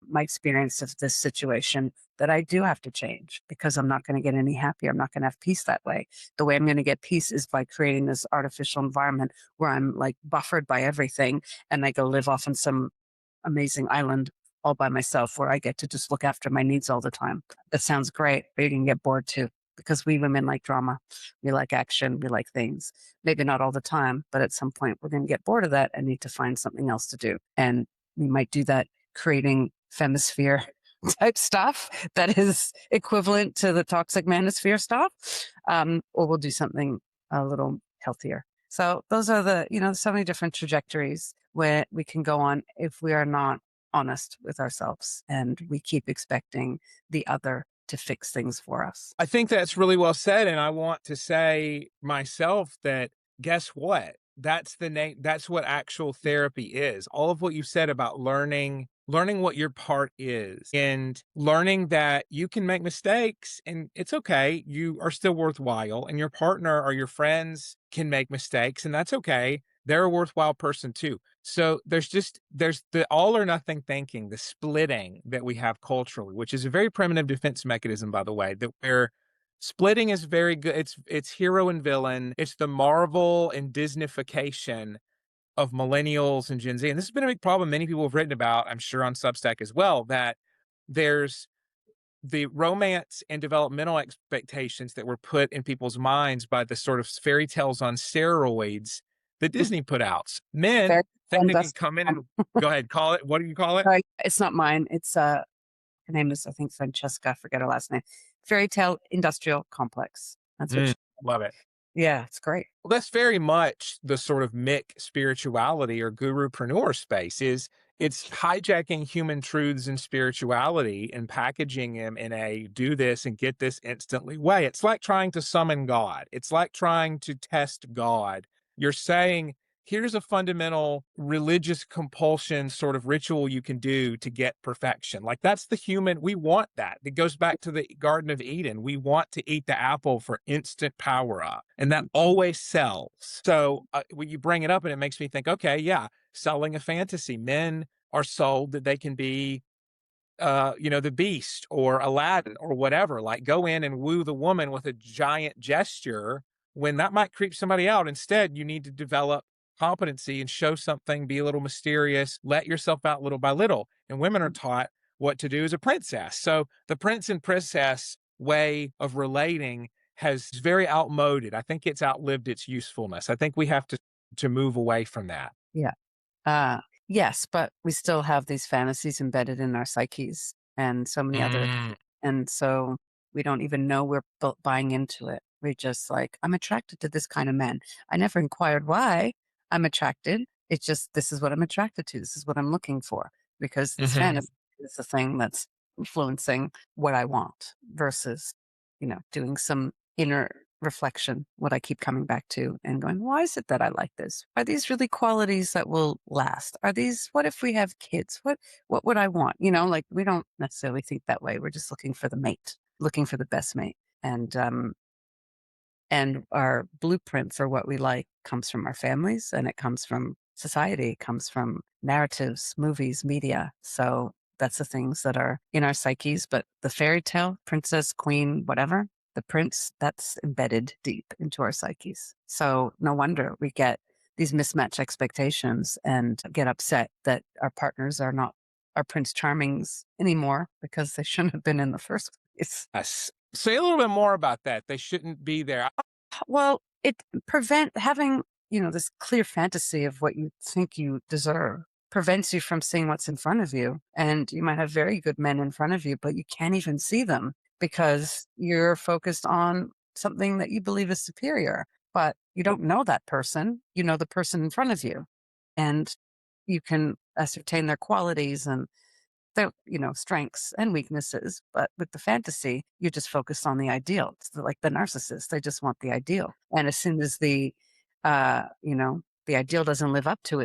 my experience of this situation that I do have to change because I'm not going to get any happier. I'm not going to have peace that way. The way I'm going to get peace is by creating this artificial environment where I'm like buffered by everything and I go live off on some amazing island all by myself where I get to just look after my needs all the time. That sounds great, but you can get bored too because we women like drama. We like action. We like things. Maybe not all the time, but at some point we're going to get bored of that and need to find something else to do. And we might do that creating Femisphere type stuff that is equivalent to the toxic manosphere stuff, or we'll do something a little healthier. So those are so many different trajectories where we can go on if we are not honest with ourselves and we keep expecting the other to fix things for us. I think that's really well said, and I want to say myself that guess what? That's the name. That's what actual therapy is. All of what you said about learning what your part is and learning that you can make mistakes and it's okay. You are still worthwhile and your partner or your friends can make mistakes and that's okay. They're a worthwhile person too. So there's the all or nothing thinking, the splitting that we have culturally, which is a very primitive defense mechanism, by the way, that where splitting is very good. It's hero and villain. It's the Marvel and Disneyfication of millennials and Gen Z. And this has been a big problem many people have written about, I'm sure on Substack as well, that there's the romance and developmental expectations that were put in people's minds by the sort of fairy tales on steroids that Disney put out. Men Very think they can invest- come in and go ahead, call it. What do you call it? It's not mine. It's her name is, I think, Francesca. I forget her last name. Fairy Tale Industrial Complex. That's what. Mm, love it. Yeah, it's great. Well, that's very much the sort of Mick spirituality or gurupreneur space is it's hijacking human truths and spirituality and packaging them in a do this and get this instantly way. It's like trying to summon God. It's like trying to test God. You're saying, here's a fundamental religious compulsion sort of ritual you can do to get perfection. Like that's the human, we want that. It goes back to the Garden of Eden. We want to eat the apple for instant power up, and that always sells. So when you bring it up, and it makes me think, okay, yeah, selling a fantasy. Men are sold that they can be the beast or Aladdin or whatever, like go in and woo the woman with a giant gesture when that might creep somebody out. Instead, you need to develop competency and show something, be a little mysterious, let yourself out little by little. And women are taught what to do as a princess. So the prince and princess way of relating has very outmoded. I think it's outlived its usefulness. I think we have to move away from that. Yeah. Uh, yes, but we still have these fantasies embedded in our psyches and so many other, Mm. and so we don't even know we're buying into it. We're just like, I'm attracted to this kind of man. I never inquired why I'm attracted. It's just, this is what I'm attracted to. This is what I'm looking for because this Mhm. fantasy is the thing that's influencing what I want versus, doing some inner reflection, what I keep coming back to and going, why is it that I like this? Are these really qualities that will last? Are these, what if we have kids? What would I want? Like we don't necessarily think that way. We're just looking for the mate, looking for the best mate. And our blueprint for what we like comes from our families and it comes from society, it comes from narratives, movies, media. So that's the things that are in our psyches. But the fairy tale, princess, queen, whatever, the prince, that's embedded deep into our psyches. So no wonder we get these mismatched expectations and get upset that our partners are not our prince charmings anymore because they shouldn't have been in the first place. Yes. Say a little bit more about that. They shouldn't be there. Well, it prevent having, this clear fantasy of what you think you deserve prevents you from seeing what's in front of you. And you might have very good men in front of you, but you can't even see them because you're focused on something that you believe is superior. But you don't know that person. You know the person in front of you. And you can ascertain their qualities and their, strengths and weaknesses. But with the fantasy, you just focus on the ideal. It's like the narcissist; they just want the ideal. And as soon as the ideal doesn't live up to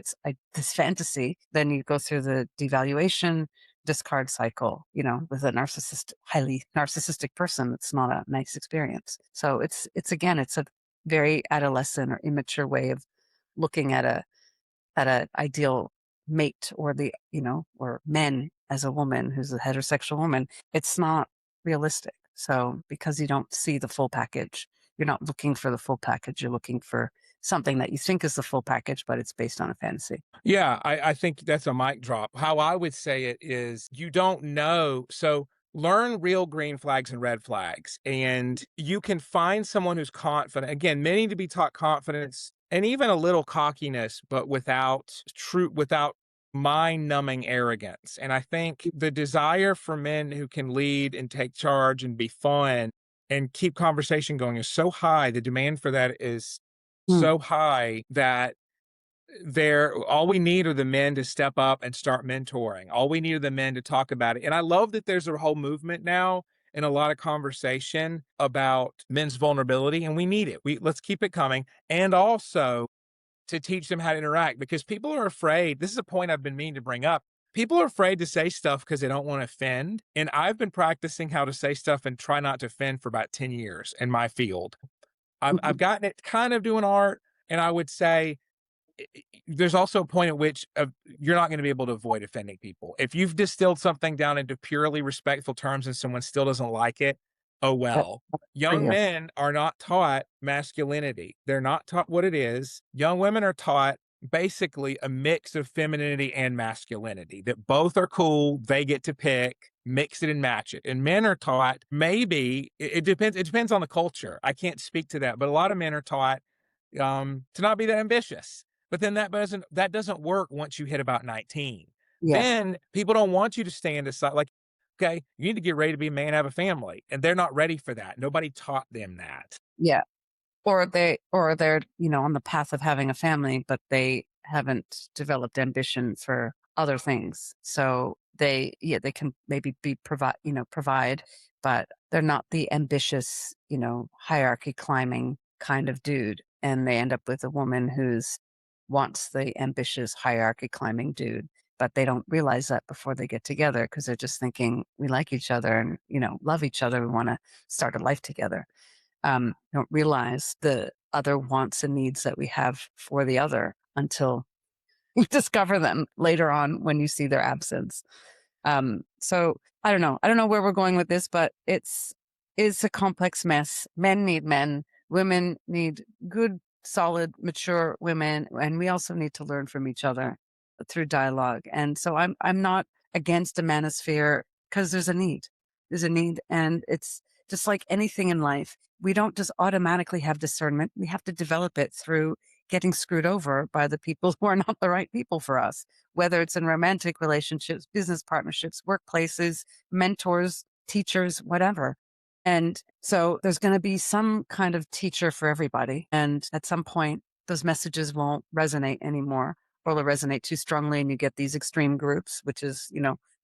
this fantasy, then you go through the devaluation, discard cycle. With a highly narcissistic person, it's not a nice experience. So it's a very adolescent or immature way of looking at an ideal mate or or men as a woman who's a heterosexual woman, it's not realistic. So because you don't see the full package, you're not looking for the full package. You're looking for something that you think is the full package, but it's based on a fantasy. Yeah, I think that's a mic drop. How I would say it is you don't know. So learn real green flags and red flags, and you can find someone who's confident. Again, many to be taught confidence and even a little cockiness, but without mind numbing arrogance. And I think the desire for men who can lead and take charge and be fun and keep conversation going is so high. The demand for that is Hmm. so high that all we need are the men to step up and start mentoring. All we need are the men to talk about it. And I love that there's a whole movement now and a lot of conversation about men's vulnerability, and we need it. Let's keep it coming. And also to teach them how to interact because people are afraid. This is a point I've been meaning to bring up. People are afraid to say stuff because they don't want to offend. And I've been practicing how to say stuff and try not to offend for about 10 years in my field. I've Mhm. gotten it kind of doing art. And I would say there's also a point at which you're not going to be able to avoid offending people. If you've distilled something down into purely respectful terms and someone still doesn't like it, oh That well. for Young you. men are not taught masculinity. They're not taught what it is. Young women are taught basically a mix of femininity and masculinity, that both are cool. They get to pick, mix it and match it. And men are taught maybe it depends. It depends on the culture. I can't speak to that, but a lot of men are taught to not be that ambitious. But then that doesn't work once you hit about 19. Yeah. Then people don't want you to stand aside. Like, okay, you need to get ready to be a man, have a family, and they're not ready for that. Nobody taught them that. Yeah. Or they're, on the path of having a family, but they haven't developed ambition for other things. So they can maybe provide, but they're not the ambitious, hierarchy climbing kind of dude. And they end up with a woman who's wants the ambitious hierarchy climbing dude. But they don't realize that before they get together because they're just thinking we like each other and, love each other. We want to start a life together. Don't realize the other wants and needs that we have for the other until you discover them later on when you see their absence. So I don't know. I don't know where we're going with this, but it's a complex mess. Men need men. Women need good, solid, mature women, and we also need to learn from each other through dialogue. And so I'm not against a manosphere because there's a need. There's a need, and it's just like anything in life. We don't just automatically have discernment. We have to develop it through getting screwed over by the people who are not the right people for us, whether it's in romantic relationships, business partnerships, workplaces, mentors, teachers, whatever. And so there's going to be some kind of teacher for everybody. And at some point, those messages won't resonate anymore, or they'll resonate too strongly. And you get these extreme groups, which is,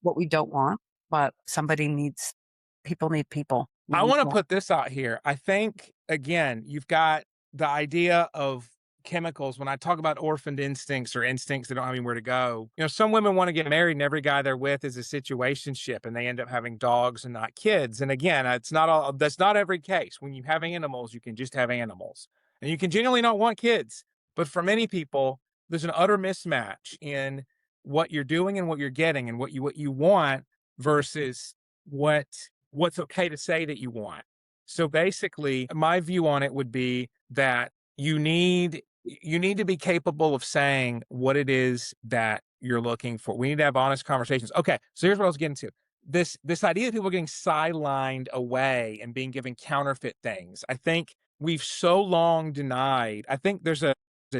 what we don't want. But people need people. We I need want to more. put this out here. I think, again, you've got the idea of chemicals. When I talk about orphaned instincts or instincts that don't have anywhere to go, some women want to get married and every guy they're with is a situationship and they end up having dogs and not kids. And again, that's not every case. When you have animals, you can just have animals and you can genuinely not want kids. But for many people, there's an utter mismatch in what you're doing and what you're getting and what you want versus what's okay to say that you want. So basically, my view on it would be that you need to be capable of saying what it is that you're looking for. We need to have honest conversations. Okay, so here's what I was getting to. This idea of people getting sidelined away and being given counterfeit things. I think we've so long denied. I think there's a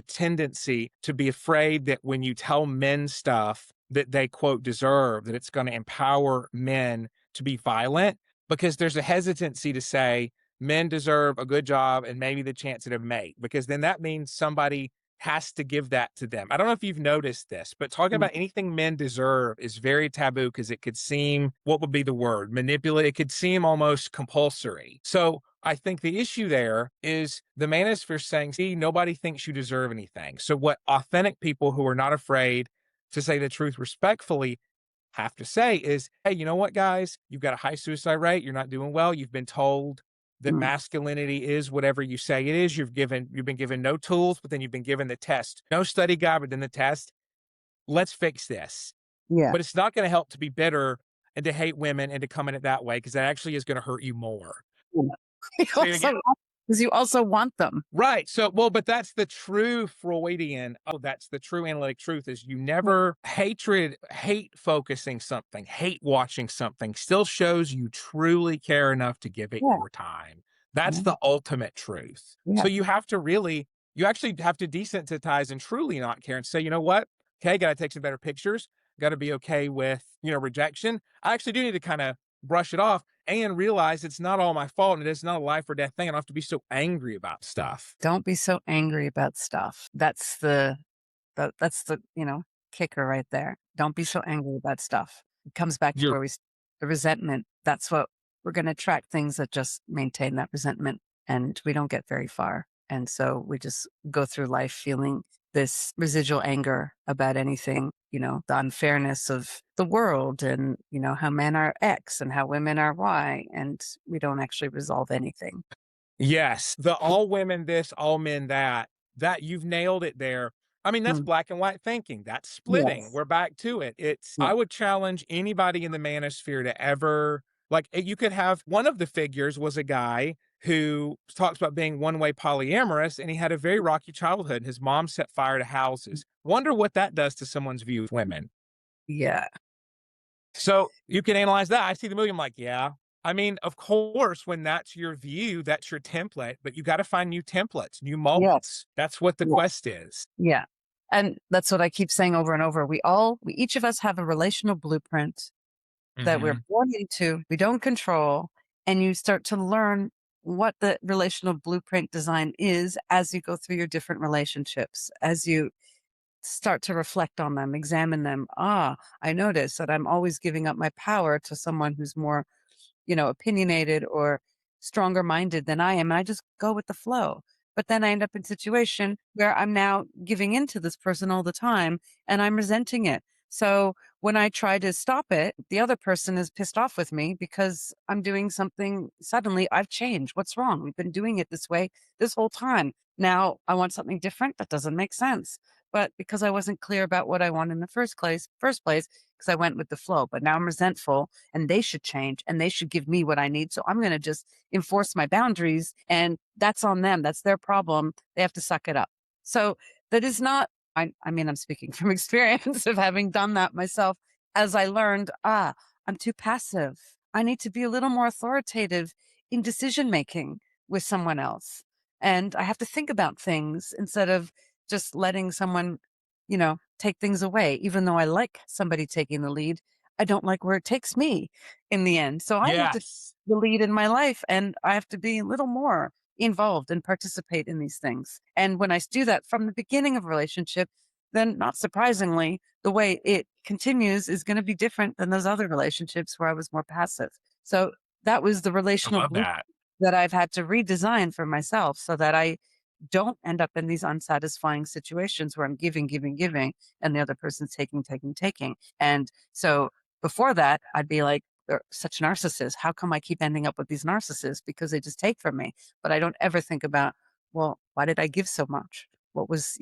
tendency to be afraid that when you tell men stuff that they quote deserve, that it's going to empower men to be violent, because there's a hesitancy to say men deserve a good job and maybe the chance at a mate, because then that means somebody has to give that to them. I don't know if you've noticed this, but talking Mm, about anything men deserve is very taboo because it could seem, what would be the word? Manipulate. It could seem almost compulsory. So I think the issue there is the manosphere saying, see, nobody thinks you deserve anything. So what authentic people who are not afraid to say the truth respectfully have to say is, hey, you know what, guys? You've got a high suicide rate. You're not doing well. You've been told that mm, masculinity is whatever you say it is. You've been given no tools, but then you've been given the test. No study guide, but then the test. Let's fix this. yeah. But it's not going to help to be bitter and to hate women and to come in it that way, because that actually is going to hurt you more. Yeah. You Say it also again. because you also want them. Right. So, well, but that's the true Freudian. Oh, that's the true analytic truth is you never hate focusing something, hate watching something still shows you truly care enough to give it Yeah. your time. That's Yeah. the ultimate truth. Yeah. So you actually have to desensitize and truly not care and say, you know what? Okay, got to take some better pictures. Got to be okay with, rejection. I actually do need to kind of brush it off and realize it's not all my fault and it's not a life or death thing. I don't have to be so angry about stuff. Don't be so angry about stuff. That's the kicker right there. Don't be so angry about stuff. It comes back to You're where the resentment. That's what we're going to attract, things that just maintain that resentment, and we don't get very far. And so we just go through life feeling this residual anger about anything, the unfairness of the world, and, how men are X and how women are Y. And we don't actually resolve anything. Yes, the all women this, all men that. That you've nailed it there. I mean, that's Mm, black and white thinking. That's splitting. yes. We're back to it. Yeah. I would challenge anybody in the manosphere to ever, like, you could have one of the figures was a guy who talks about being one-way polyamorous, and he had a very rocky childhood. His mom set fire to houses. Wonder what that does to someone's view of women. Yeah. So you can analyze that. I see the movie. I'm like, yeah. I mean, of course, when that's your view, that's your template, but you got to find new templates, new Yes. molds. That's what the Yeah. quest is. Yeah. And that's what I keep saying over and over. We each of us have a relational blueprint that we're Hmm. born into, we don't control, and you start to learn what the relational blueprint design is as you go through your different relationships, as you start to reflect on them, examine them. Ah, I notice that I'm always giving up my power to someone who's more opinionated or stronger minded than I am. And I just go with the flow. But then I end up in a situation where I'm now giving in to this person all the time and I'm resenting it. So when I try to stop it, the other person is pissed off with me because I'm doing something. Suddenly I've changed. What's wrong? We've been doing it this way this whole time. Now I want something different. That doesn't make sense. But because I wasn't clear about what I want in the first place, because I went with the flow. But now I'm resentful and they should change and they should give me what I need. So I'm going to just enforce my boundaries, and that's on them. That's their problem. They have to suck it up. So that is not, I mean, I'm speaking from experience of having done that myself as I learned, I'm too passive. I need to be a little more authoritative in decision making with someone else. And I have to think about things instead of just letting someone, take things away. Even though I like somebody taking the lead, I don't like where it takes me in the end. So I have to take Yes. the lead in my life, and I have to be a little more involved and participate in these things. And when I do that from the beginning of a relationship, then not surprisingly, the way it continues is going to be different than those other relationships where I was more passive. So that was the I relational love blueprint that. that I've had to redesign for myself so that I don't end up in these unsatisfying situations where I'm giving, giving, giving, and the other person's taking, taking, taking. And so before that, I'd be like, they're such narcissists. How come I keep ending up with these narcissists? Because they just take from me. But I don't ever think about, well, why did I give so much? What was,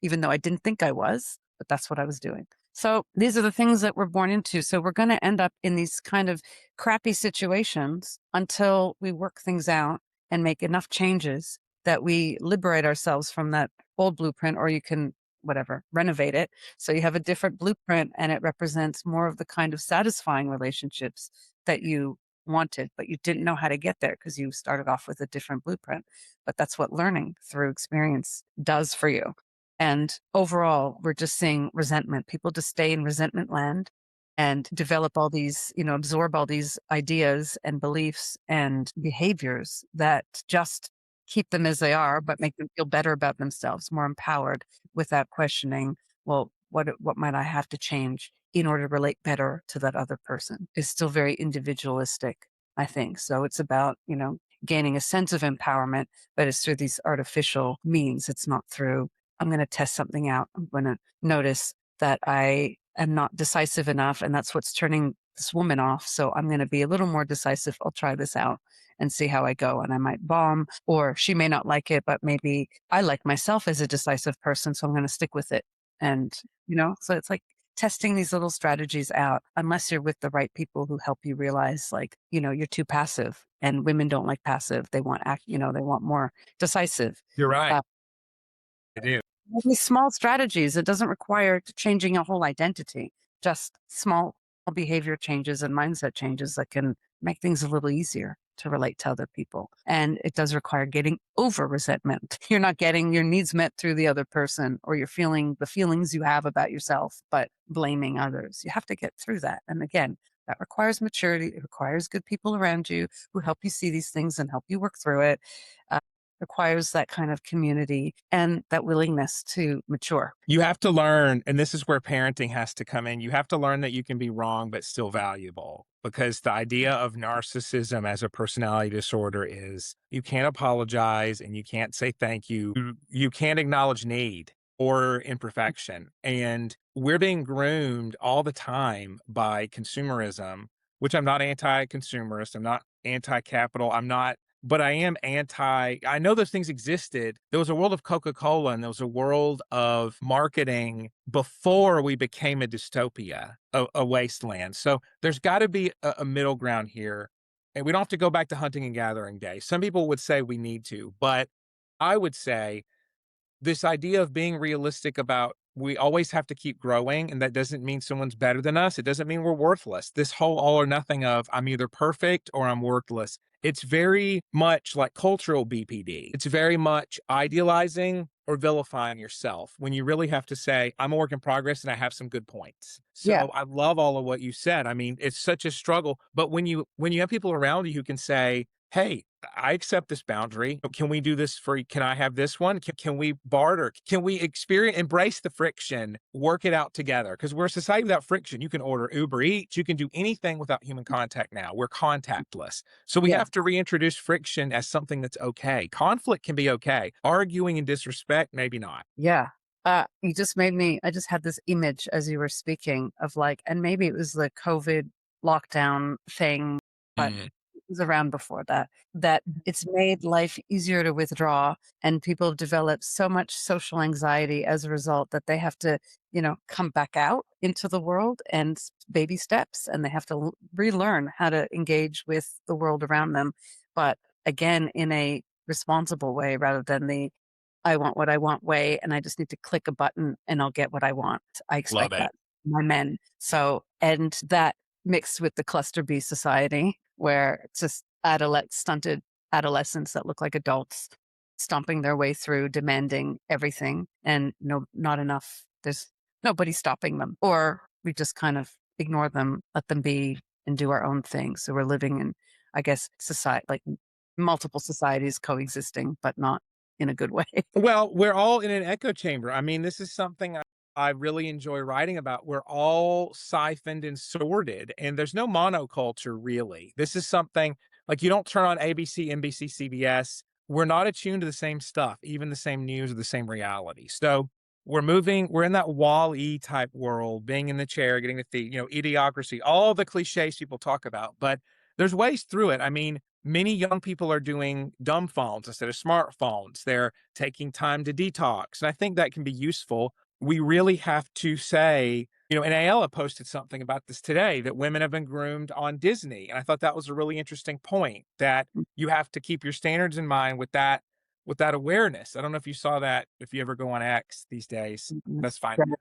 even though I didn't think I was, but that's what I was doing. So these are the things that we're born into. So we're going to end up in these kind of crappy situations until we work things out and make enough changes that we liberate ourselves from that old blueprint, or you can, whatever, renovate it. So you have a different blueprint and it represents more of the kind of satisfying relationships that you wanted, but you didn't know how to get there because you started off with a different blueprint. But that's what learning through experience does for you. And overall, we're just seeing resentment. People just stay in resentment land and develop all these, absorb all these ideas and beliefs and behaviors that just keep them as they are, but make them feel better about themselves, more empowered without questioning, well, what might I have to change in order to relate better to that other person? Is still very individualistic, I think. So it's about, gaining a sense of empowerment, but it's through these artificial means. It's not through, I'm going to test something out. I'm going to notice that I am not decisive enough, and that's what's turning this woman off. So I'm going to be a little more decisive. I'll try this out and see how I go. And I might bomb, or she may not like it, but maybe I like myself as a decisive person. So I'm going to stick with it. And, so it's like testing these little strategies out, unless you're with the right people who help you realize, like, you're too passive, and women don't like passive. They want they want more decisive. You're right. Uh, I do. these small strategies, it doesn't require changing a whole identity, just small behavior changes and mindset changes that can make things a little easier to relate to other people. And it does require getting over resentment. You're not getting your needs met through the other person, or you're feeling the feelings you have about yourself, but blaming others. You have to get through that. And again, that requires maturity. It requires good people around you who help you see these things and help you work through it. Requires that kind of community and that willingness to mature. You have to learn, and this is where parenting has to come in. You have to learn that you can be wrong, but still valuable. Because the idea of narcissism as a personality disorder is you can't apologize and you can't say thank you. You can't acknowledge need or imperfection. And we're being groomed all the time by consumerism, which I'm not anti consumerist. I'm not anti capital. I'm not, but I am I know those things existed. There was a world of Coca-Cola and there was a world of marketing before we became a dystopia, a wasteland. So there's got to be a middle ground here. And we don't have to go back to hunting and gathering days. Some people would say we need to, but I would say this idea of being realistic about we always have to keep growing, and that doesn't mean someone's better than us. It doesn't mean we're worthless. This whole all or nothing of I'm either perfect or I'm worthless. It's very much like cultural BPD. It's very much idealizing or vilifying yourself when you really have to say, I'm a work in progress and I have some good points. Yeah. So I love all of what you said. I mean, it's such a struggle. But when you have people around you who can say, hey, I accept this boundary. Can we do this for, can I have this one? Can we barter? Can we embrace the friction, work it out together? Because we're a society without friction. You can order Uber Eats. You can do anything without human contact now. We're contactless. So we Yeah. have to reintroduce friction as something that's okay. Conflict can be okay. Arguing and disrespect, maybe not. Yeah. You just made me, I just had this image as you were speaking of, like, and maybe it was the COVID lockdown thing, but Mm, it was around before that, that it's made life easier to withdraw, and people have developed so much social anxiety as a result that they have to, come back out into the world, and baby steps, and they have to relearn how to engage with the world around them. But again, in a responsible way rather than the I want what I want way, and I just need to click a button and I'll get what I want. I love expect it. that from my men. So, and that mixed with the cluster B society where it's just stunted adolescents that look like adults stomping their way through, demanding everything, and not enough. There's nobody stopping them, or we just kind of ignore them, let them be, and do our own thing. So we're living in, I guess, society like multiple societies coexisting, but not in a good way. Well, we're all in an echo chamber. I mean, this is something I really enjoy writing about. We're all siphoned and sorted, and there's no monoculture really. This is something like you don't turn on ABC, NBC, CBS. We're not attuned to the same stuff, even the same news or the same reality. So we're in that Wall-E type world, being in the chair, getting the feet, idiocracy, all the cliches people talk about. But there's ways through it. I mean, many young people are doing dumb phones instead of smartphones. They're taking time to detox. And I think that can be useful. We really have to say, and Ayala posted something about this today that women have been groomed on Disney. And I thought that was a really interesting point that you have to keep your standards in mind with that awareness. I don't know if you saw that if you ever go on X these days. Mhm. That's fine. Yeah,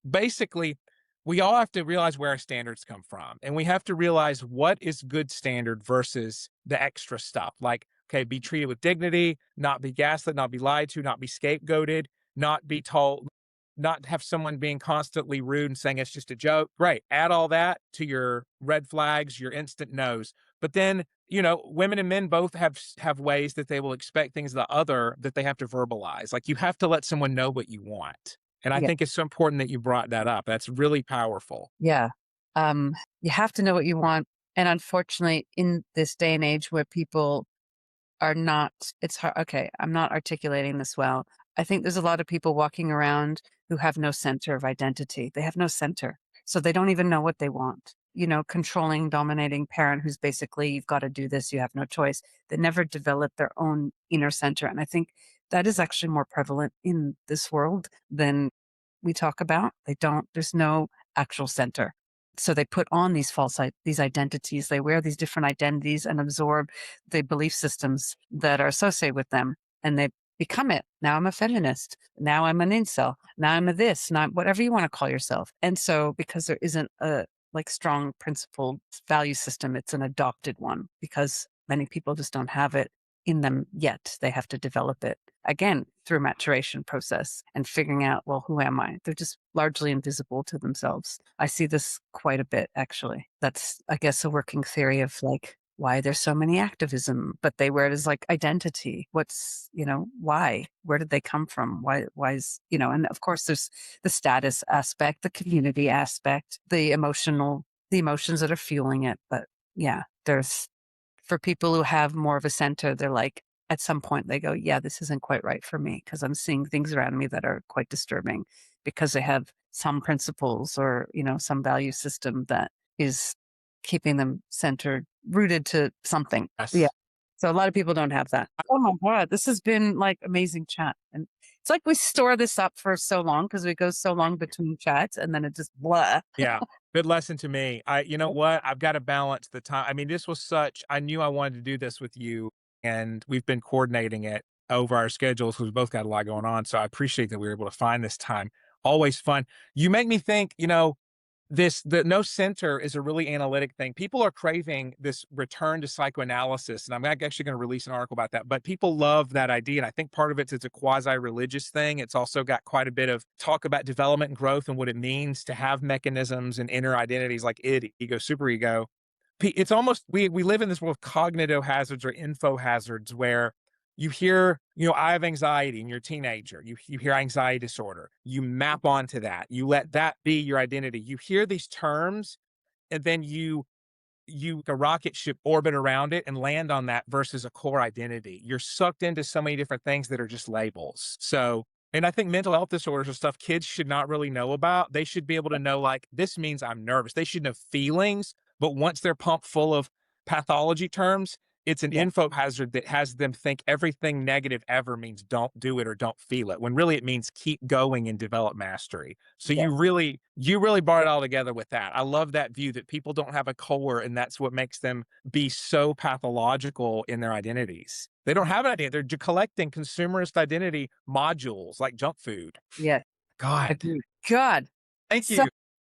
Basically, we all have to realize where our standards come from. And we have to realize what is good standard versus the extra stuff. Like, okay, be treated with dignity, not be gaslit, not be lied to, not be scapegoated, not be told, not have someone being constantly rude and saying it's just a joke. Great. Add all that to your red flags, your instant no's. But then, women and men both have ways that they will expect things of the other that they have to verbalize. Like you have to let someone know what you want. And I yeah, think it's so important that you brought that up. That's really powerful. yeah. Um, you have to know what you want, and unfortunately, in this day and age where people are not it's hard okay, I'm not articulating this well. I think there's a lot of people walking around who have no center of identity. They have no center. So they don't even know what they want. Controlling, dominating parent who's basically, you've got to do this, you have no choice. They never develop their own inner center. And I think that is actually more prevalent in this world than we talk about. There's no actual center. So they put on these these identities. They wear these different identities and absorb the belief systems that are associated with them, and they become it. Now I'm a feminist. Now I'm an incel. Now I'm a this. Now whatever you want to call yourself. And so because there isn't a strong principled value system, it's an adopted one because many people just don't have it in them yet. They have to develop it again through maturation process and figuring out, well, who am I? They're just largely invisible to themselves. I see this quite a bit, actually. That's, I guess, a working theory of like why there's so many activism, but they wear it as like identity. Why? Where did they come from? Why and of course there's the status aspect, the community aspect, the emotions that are fueling it. But yeah, there's for people who have more of a center, they're like, at some point they go, yeah, this isn't quite right for me because I'm seeing things around me that are quite disturbing because they have some principles or, some value system that is keeping them centered, rooted to something. Yeah. Yes. So a lot of people don't have that. Oh my God, this has been like amazing chat. And it's like we store this up for so long because we go so long between chats and then it just blah. Yeah. Good lesson to me. You know what? I've got to balance the time. I mean, I knew I wanted to do this with you, and we've been coordinating it over our schedules because we both got a lot going on. So I appreciate that we were able to find this time. Always fun. You make me think, the no center is a really analytic thing. People are craving this return to psychoanalysis, and I'm actually going to release an article about that. But people love that idea, and I think part of it's a quasi-religious thing. It's also got quite a bit of talk about development and growth and what it means to have mechanisms and inner identities like id, ego, superego. It's almost we live in this world of cognitive hazards or info hazards where you hear, I have anxiety and you're a teenager. You hear anxiety disorder. You map onto that. You let that be your identity. You hear these terms and then a rocket ship orbit around it and land on that versus a core identity. You're sucked into so many different things that are just labels. So, and I think mental health disorders are stuff kids should not really know about. They should be able to know, like, this means I'm nervous. They should know feelings, but once they're pumped full of pathology terms, it's an Yeah. info hazard that has them think everything negative ever means don't do it or don't feel it, when really it means keep going and develop mastery. So Yeah. you really brought it all together with that. I love that view that people don't have a core, and that's what makes them be so pathological in their identities. They don't have an idea. They're collecting consumerist identity modules like junk food. Yeah. God, Agreed. God. thank So you.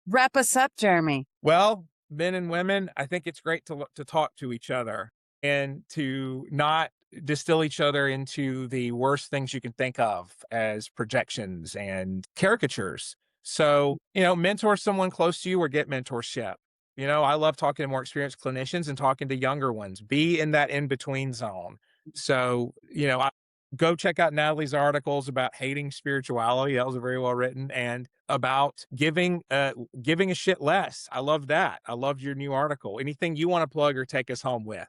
wrap us up, Jeremy. Well, men and women, I think it's great to talk to each other. and to not distill each other into the worst things you can think of as projections and caricatures. So, mentor someone close to you or get mentorship. I love talking to more experienced clinicians and talking to younger ones. Be in that in between zone. So, go check out Natalie's articles about hating spirituality. That was very well written, and about giving a shit less. I love that. I love your new article. Anything you want to plug or take us home with?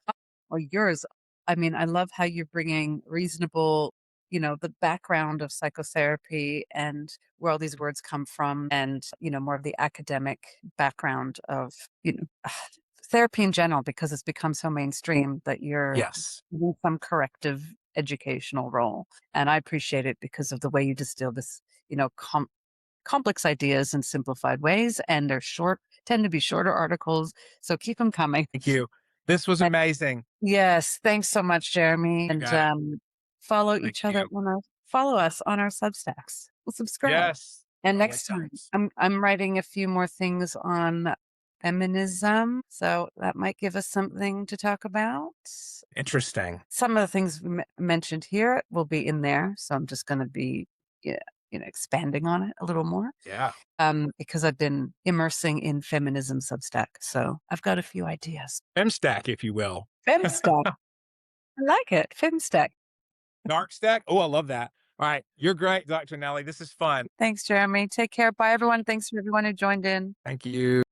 Or yours. I mean, I love how you're bringing reasonable, the background of psychotherapy and where all these words come from, and, more of the academic background of, therapy in general, because it's become so mainstream that you're Yes. doing some corrective educational role. And I appreciate it because of the way you distill this, you know, com- complex ideas in simplified ways. And they're short, tend to be shorter articles. So keep them coming. Thank you. This was amazing. Yes, thanks so much, Jeremy. And Got it. follow Thank each other you. on our follow us on our Substacks. Well, subscribe. Yes. And Rolling next time, Stones. I'm writing a few more things on feminism, so that might give us something to talk about. Interesting. Some of the things mentioned here will be in there, so I'm just going to be, yeah, expanding on it a little more. Yeah. Because I've been immersing in feminism Substack, so I've got a few ideas. Femstack, if you will. Femstack. I like it. Femstack. Narc stack. Oh, I love that. All right. You're great, Dr. Nelly. This is fun. Thanks, Jeremy. Take care. Bye, everyone. Thanks for everyone who joined in. Thank you.